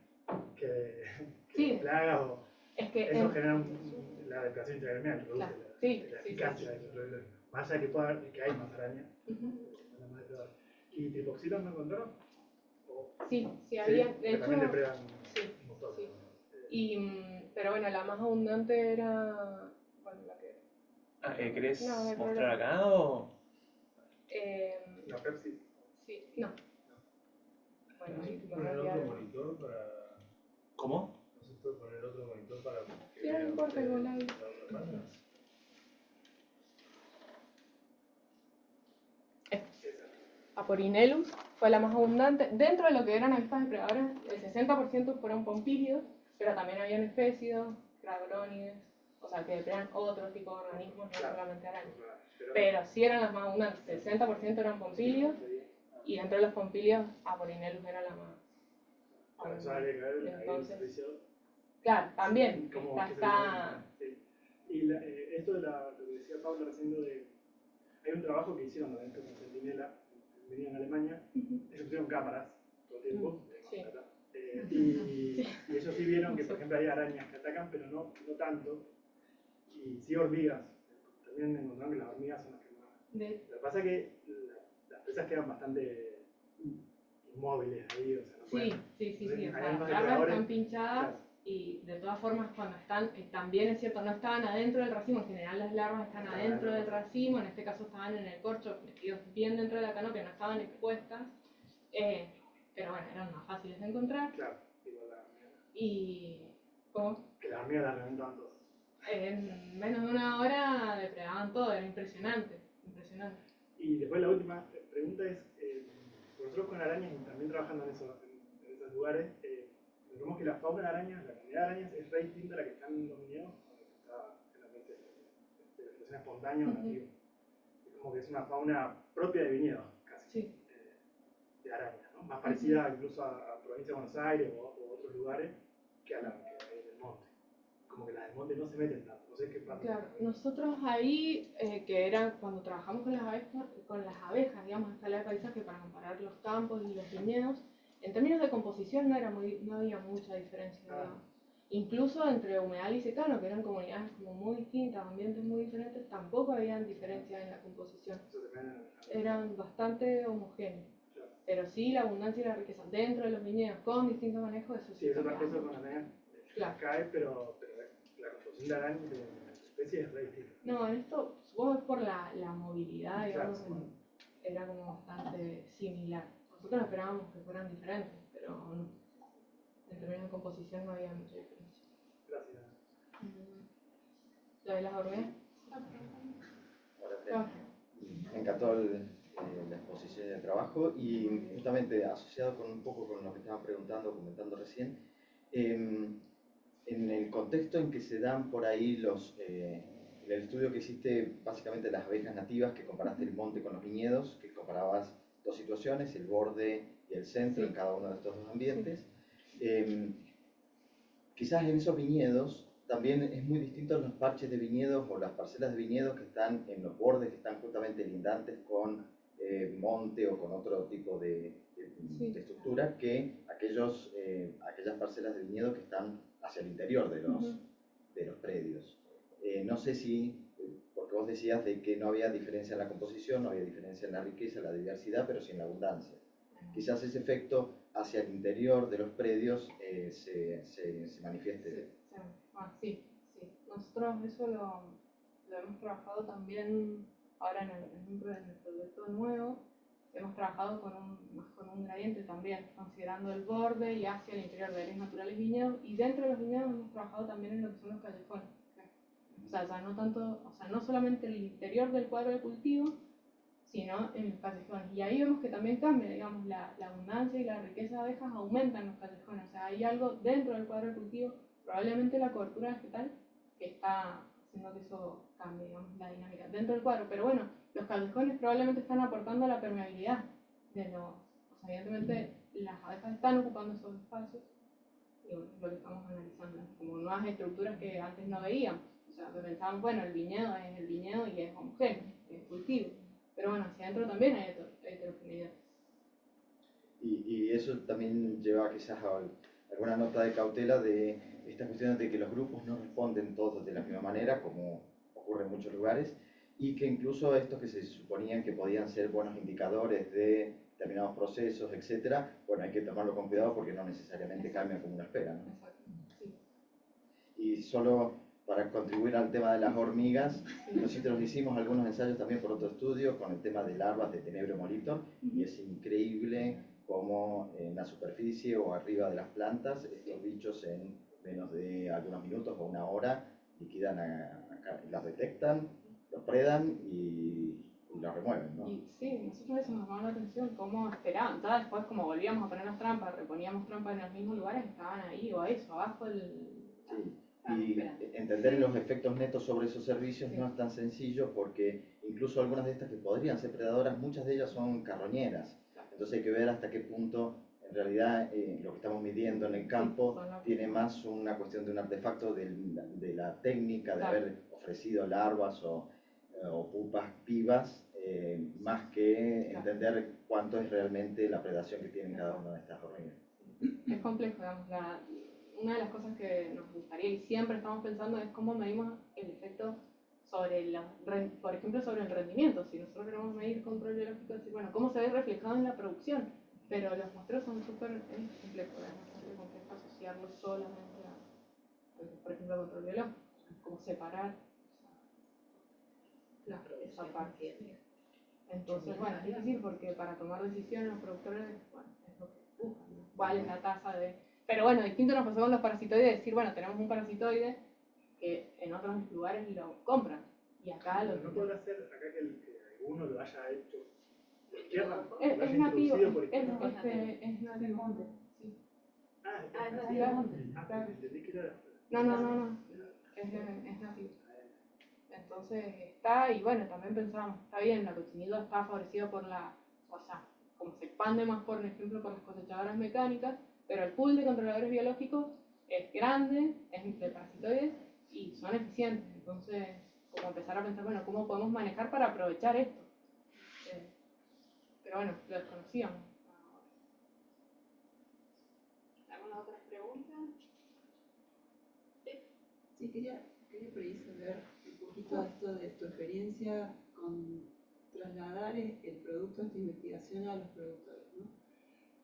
que Sí. plagas o... Es que Eso genera la depredación intragremial, reduce Claro. la Sí, eficacia del control biológico. Más allá que hay más arañas, son más depredadores. ¿Y tripoxilos no encontraron? Sí, había, de porque hecho, también depredan sí, un montón. sí. Pero bueno, la más abundante era, bueno, la que... ¿Querés No, no hay mostrar problema. acá o...? La Pepsi. Sí, no. Bueno, ahí ¿No se lo puede poner voy a otro enviar. monitor para...? ¿Cómo? ¿No se puede poner otro monitor para que Sí, no vean importa, ustedes igual ahí. la otra página? Aporinellus fue la más abundante. Dentro de lo que eran avispas depredadoras, el 60% fueron pompílidos, pero también habían espécidos, crabrónides, o sea, que depredan otro tipo de organismos, no solamente arañas. Pero sí eran las más abundantes. El 60% eran pompílidos, y dentro de los pompílidos, Aporinellus era la más Por eso habría que ver ahí el Entonces, servicio. claro, también ¿Cómo está... sí. Y esto de lo que decía Pablo recién de... Hay un trabajo que hicieron dentro con Centinela, venía en Alemania, ellos pusieron cámaras todo el tiempo, Sí. y ellos sí vieron que, por ejemplo, hay arañas que atacan, pero no tanto, y sí hormigas. También encontraron que las hormigas son las que más... Lo que pasa es que las presas quedan bastante inmóviles ahí, o sea, no pueden... Sí. Entonces, O sea, hay las unos larvas depredadores, están pinchadas, claro. y de todas formas cuando están, también es cierto, no estaban adentro del racimo. En general las larvas están adentro del racimo, en este caso estaban en el corcho, metidos bien dentro de la canopia, no estaban expuestas, pero bueno, eran más fáciles de encontrar. Claro, igual la hormiga. Y ¿cómo? Que las hormigas las reventaban todas. En menos de una hora depredaban todo, era impresionante. Y después la última pregunta es, nosotros con arañas y también trabajando en esos lugares, notamos que la fauna de arañas, la comunidad de arañas es re distinta a la que está en los viñedos, a la que está en el ambiente de vegetación espontánea o nativa. Es como que es una fauna propia de viñedos, casi, de arañas, ¿no? Más parecida incluso a provincia de Buenos Aires o otros lugares que a la que hay del monte. Como que las del monte no se meten tanto, no sé qué pasa. Claro, nosotros ahí, que era cuando trabajamos con las abejas, digamos, escala de paisaje para comparar los campos y los viñedos, en términos de composición no había mucha diferencia, digamos. Incluso entre humedal y secano, que eran comunidades como muy distintas, ambientes muy diferentes, tampoco había diferencia en la composición. Eran bastante homogéneos. Claro. Pero sí, la abundancia y la riqueza dentro de los viñedos, con distintos manejos, eso sí. Sí, eso con las arañas Claro. cae, pero la composición de arañas de la especie es re distinta. No, en esto supongo que es por la movilidad, digamos, Claro. era como bastante similar. Nosotros esperábamos que fueran diferentes, pero no. En términos de composición no había mucha diferencia. Gracias. ¿Lo de las hormigas? Hola, me encantó la exposición y el trabajo, y justamente asociado con un poco con lo que estaban comentando recién, en el contexto en que se dan por ahí en el estudio que hiciste básicamente las abejas nativas, que comparaste el monte con los viñedos, que comparabas dos situaciones, el borde y el centro en cada uno de estos dos ambientes. Quizás en esos viñedos también es muy distinto los parches de viñedos o las parcelas de viñedos que están en los bordes, que están justamente lindantes con monte o con otro tipo de estructura, que aquellas parcelas de viñedo que están hacia el interior de los predios. No sé si, porque vos decías de que no había diferencia en la composición, no había diferencia en la riqueza, la diversidad, pero sí en la abundancia. quizás ese efecto hacia el interior de los predios se manifieste. Sí. Nosotros eso lo hemos trabajado también ahora en el proyecto nuevo. Hemos trabajado más con un gradiente también, considerando el borde y hacia el interior de áreas naturales viñedos, y dentro de los viñedos hemos trabajado también en lo que son los callejones. O sea, ya no solamente el interior del cuadro de cultivo, sino en los callejones. Y ahí vemos que también cambia, digamos, la abundancia y la riqueza de abejas aumentan en los callejones. O sea, hay algo dentro del cuadro de cultivo, probablemente la cobertura vegetal, que está haciendo que eso cambie, digamos, la dinámica dentro del cuadro. Pero bueno, los callejones probablemente están aportando a la permeabilidad de los... O sea, evidentemente las abejas están ocupando esos espacios, y bueno, es lo que estamos analizando, como nuevas estructuras que antes no veíamos. O sea, que pensábamos, bueno, el viñedo es el viñedo y es homogéneo, es cultivo. Pero bueno, hacia adentro también hay heterogeneidad. Y eso también lleva quizás a alguna nota de cautela de esta cuestión de que los grupos no responden todos de la misma manera, como ocurre en muchos lugares, y que incluso estos que se suponían que podían ser buenos indicadores de determinados procesos, etcétera, bueno, hay que tomarlo con cuidado porque no necesariamente cambia como uno espera, ¿no? Exacto, sí. Y solo para contribuir al tema de las hormigas, nosotros hicimos algunos ensayos también por otro estudio con el tema de larvas de Tenebrio molitor, y es increíble cómo en la superficie o arriba de las plantas estos bichos en menos de algunos minutos o una hora liquidan las detectan, los predan y los remueven, ¿no? Y sí, nosotros eso nos llamó la atención, cómo esperaban. Ya después, como volvíamos a poner las trampas, reponíamos trampas en los mismos lugares, estaban ahí o eso, abajo del... Sí. Y entender los efectos netos sobre esos servicios no es tan sencillo, porque incluso algunas de estas que podrían ser predadoras, muchas de ellas son carroñeras. Entonces hay que ver hasta qué punto en realidad lo que estamos midiendo en el campo tiene más una cuestión de un artefacto de la técnica de haber ofrecido larvas o pupas vivas, más que entender cuánto es realmente la predación que tienen cada una de estas hormigas. Es complejo, digamos. Una de las cosas que nos gustaría y siempre estamos pensando es cómo medimos el efecto sobre, por ejemplo, sobre el rendimiento. Si nosotros queremos medir control biológico, decir, bueno, cómo se ve reflejado en la producción, pero los muestreos son súper complejos, es bastante complejo asociarlo solamente a, por ejemplo, control biológico, como separar esa parte. Entonces, bueno, es difícil porque para tomar decisiones los productores, bueno, es lo que buscan, ¿no? ¿Cuál es la tasa de...? Pero bueno, distinto nos pasó con los parasitoides, decir, bueno, tenemos un parasitoide que en otros lugares lo compran, y acá lo... No podrá ser acá que alguno lo haya hecho por tierra, lo Es haya nativo, introducido por es izquierda. nativo, sí. Es nativo. claro. Entendí que era... No, es nativo. Entonces está, y bueno, también pensábamos, está bien, la cochinilla está favorecido por o sea, como se expande más, por ejemplo, por las cosechadoras mecánicas, pero el pool de controladores biológicos es grande, es de parasitoides y son eficientes. Entonces, como empezar a pensar, bueno, ¿cómo podemos manejar para aprovechar esto? Pero bueno, lo desconocíamos. ¿Alguna otra pregunta? Sí, quería por ahí saber un poquito esto de tu experiencia con trasladar el producto de esta investigación a los productores, ¿no?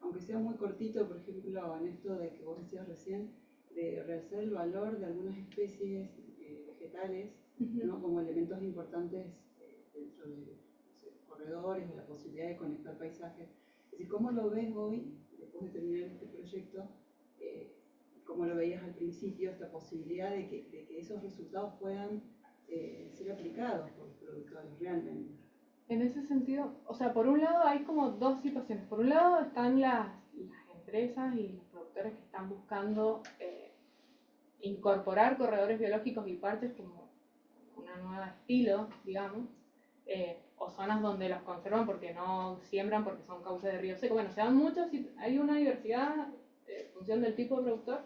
Aunque sea muy cortito, por ejemplo, en esto de que vos decías recién, de realzar el valor de algunas especies vegetales, ¿no? Como elementos importantes dentro de corredores o la posibilidad de conectar paisajes. Es decir, ¿cómo lo ves hoy, después de terminar este proyecto? Como lo veías al principio, esta posibilidad de que esos resultados puedan ser aplicados por los productores realmente. En ese sentido, o sea, por un lado hay como dos situaciones. Por un lado están las empresas y los productores que están buscando incorporar corredores biológicos y parches como una nueva estilo, digamos, o zonas donde los conservan porque no siembran porque son cauces de río seco. Bueno, se dan muchos, hay una diversidad en función del tipo de productor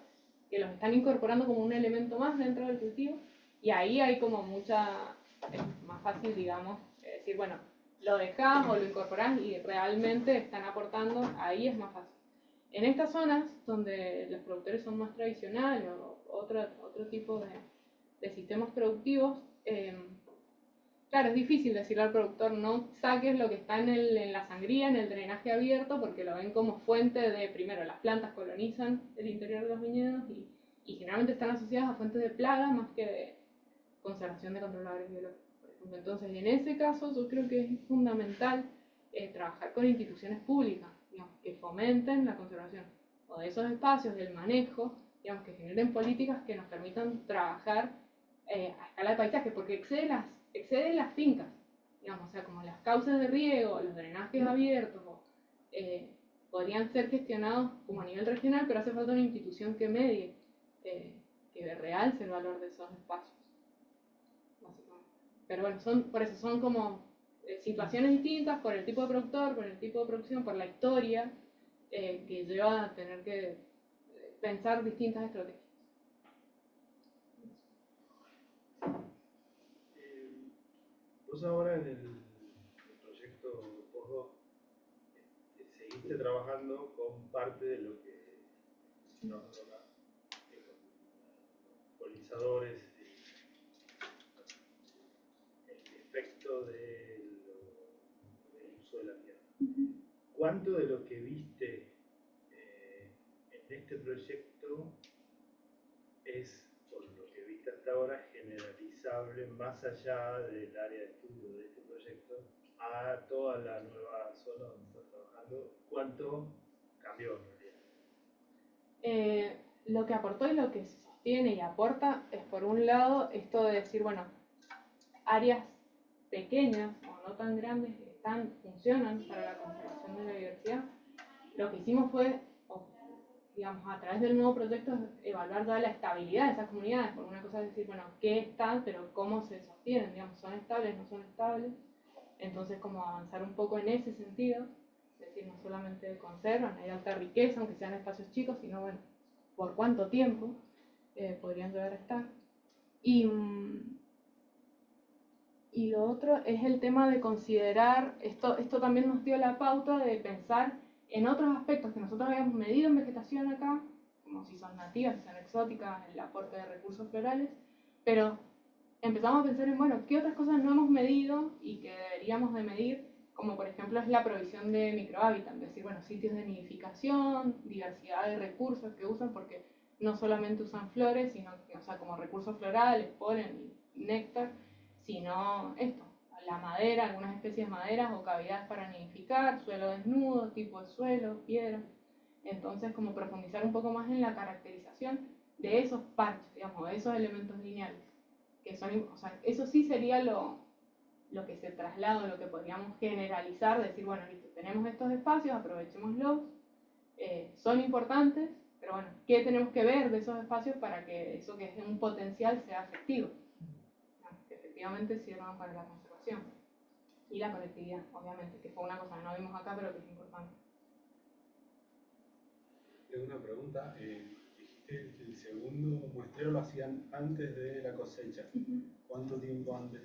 que los están incorporando como un elemento más dentro del cultivo, y ahí hay como es más fácil, digamos, decir, bueno, lo dejás o lo incorporás y realmente están aportando, ahí es más fácil. En estas zonas donde los productores son más tradicionales o otro tipo de sistemas productivos, claro, es difícil decirle al productor no saques lo que está en la sangría, en el drenaje abierto, porque lo ven como fuente de, primero, las plantas colonizan el interior de los viñedos y generalmente están asociadas a fuentes de plaga más que de conservación de controladores biológicos, por ejemplo. Entonces, en ese caso, yo creo que es fundamental trabajar con instituciones públicas, digamos, que fomenten la conservación o de esos espacios, del manejo, digamos, que generen políticas que nos permitan trabajar a escala de paisaje, porque excede las fincas, digamos, o sea, como las cauces de riego, los drenajes abiertos, podrían ser gestionados como a nivel regional, pero hace falta una institución que medie, que realce el valor de esos espacios, básicamente. Pero bueno, por eso son como situaciones distintas, por el tipo de productor, por el tipo de producción, por la historia, que lleva a tener que pensar distintas estrategias. Vos ahora en el proyecto postdoc seguiste trabajando con parte de lo que nos con polinizadores y el efecto del uso de la tierra. ¿Cuánto de lo que viste en este proyecto es, por lo que viste hasta ahora, generalizable más allá del área de estudio de este proyecto a toda la nueva zona donde estás trabajando? ¿Cuánto cambió en realidad? Lo que aportó y lo que se sostiene y aporta es, por un lado, esto de decir, bueno, áreas pequeñas o no tan grandes que funcionan para la conservación de la biodiversidad. Lo que hicimos fue, digamos, a través del nuevo proyecto, evaluar toda la estabilidad de esas comunidades. Por una cosa es decir, bueno, ¿qué están, pero cómo se sostienen? Digamos, ¿son estables, no son estables? Entonces, como avanzar un poco en ese sentido, es decir, no solamente conservan, hay alta riqueza, aunque sean espacios chicos, sino, bueno, por cuánto tiempo podrían llegar a estar. Y lo otro es el tema de considerar, esto también nos dio la pauta de pensar en otros aspectos que nosotros habíamos medido en vegetación acá, como si son nativas, si son exóticas, el aporte de recursos florales, pero empezamos a pensar en, bueno, ¿qué otras cosas no hemos medido y que deberíamos de medir? Como por ejemplo es la provisión de microhábitat, es decir, bueno, sitios de nidificación, diversidad de recursos que usan, porque no solamente usan flores, sino que, o sea, como recursos florales, polen y néctar, sino esto, la madera, algunas especies de maderas o cavidades para nidificar, suelo desnudo, tipo de suelo, piedra. Entonces, como profundizar un poco más en la caracterización de esos parches, digamos, de esos elementos lineales, que son, o sea, eso sí sería lo que se traslada, lo que podríamos generalizar, decir, bueno, listo, tenemos estos espacios, aprovechémoslos, son importantes, pero bueno, ¿qué tenemos que ver de esos espacios para que eso que es un potencial sea efectivo? Que efectivamente sirvan para la conservación. Y la colectividad, obviamente, que fue una cosa que no vimos acá, pero que es importante. Tengo una pregunta. Dijiste que el segundo muestreo lo hacían antes de la cosecha. ¿Cuánto tiempo antes?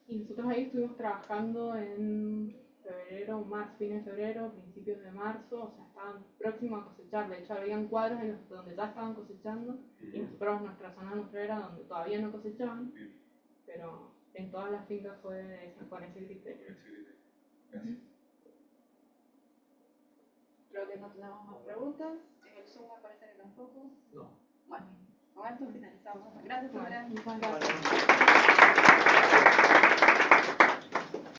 Y nosotros ahí estuvimos trabajando en febrero, marzo, fines de febrero, principios de marzo, o sea, estaban próximos a cosechar. De hecho, habían cuadros en los donde ya estaban cosechando y nosotros, nuestra zona nuestra era donde todavía no cosechaban, pero en todas las fincas fue con ese criterio. Gracias. Creo que no tenemos más preguntas. En el Zoom me parece que tampoco. No. Bueno, con esto finalizamos. Gracias, Bueno, Andrea. muchas gracias.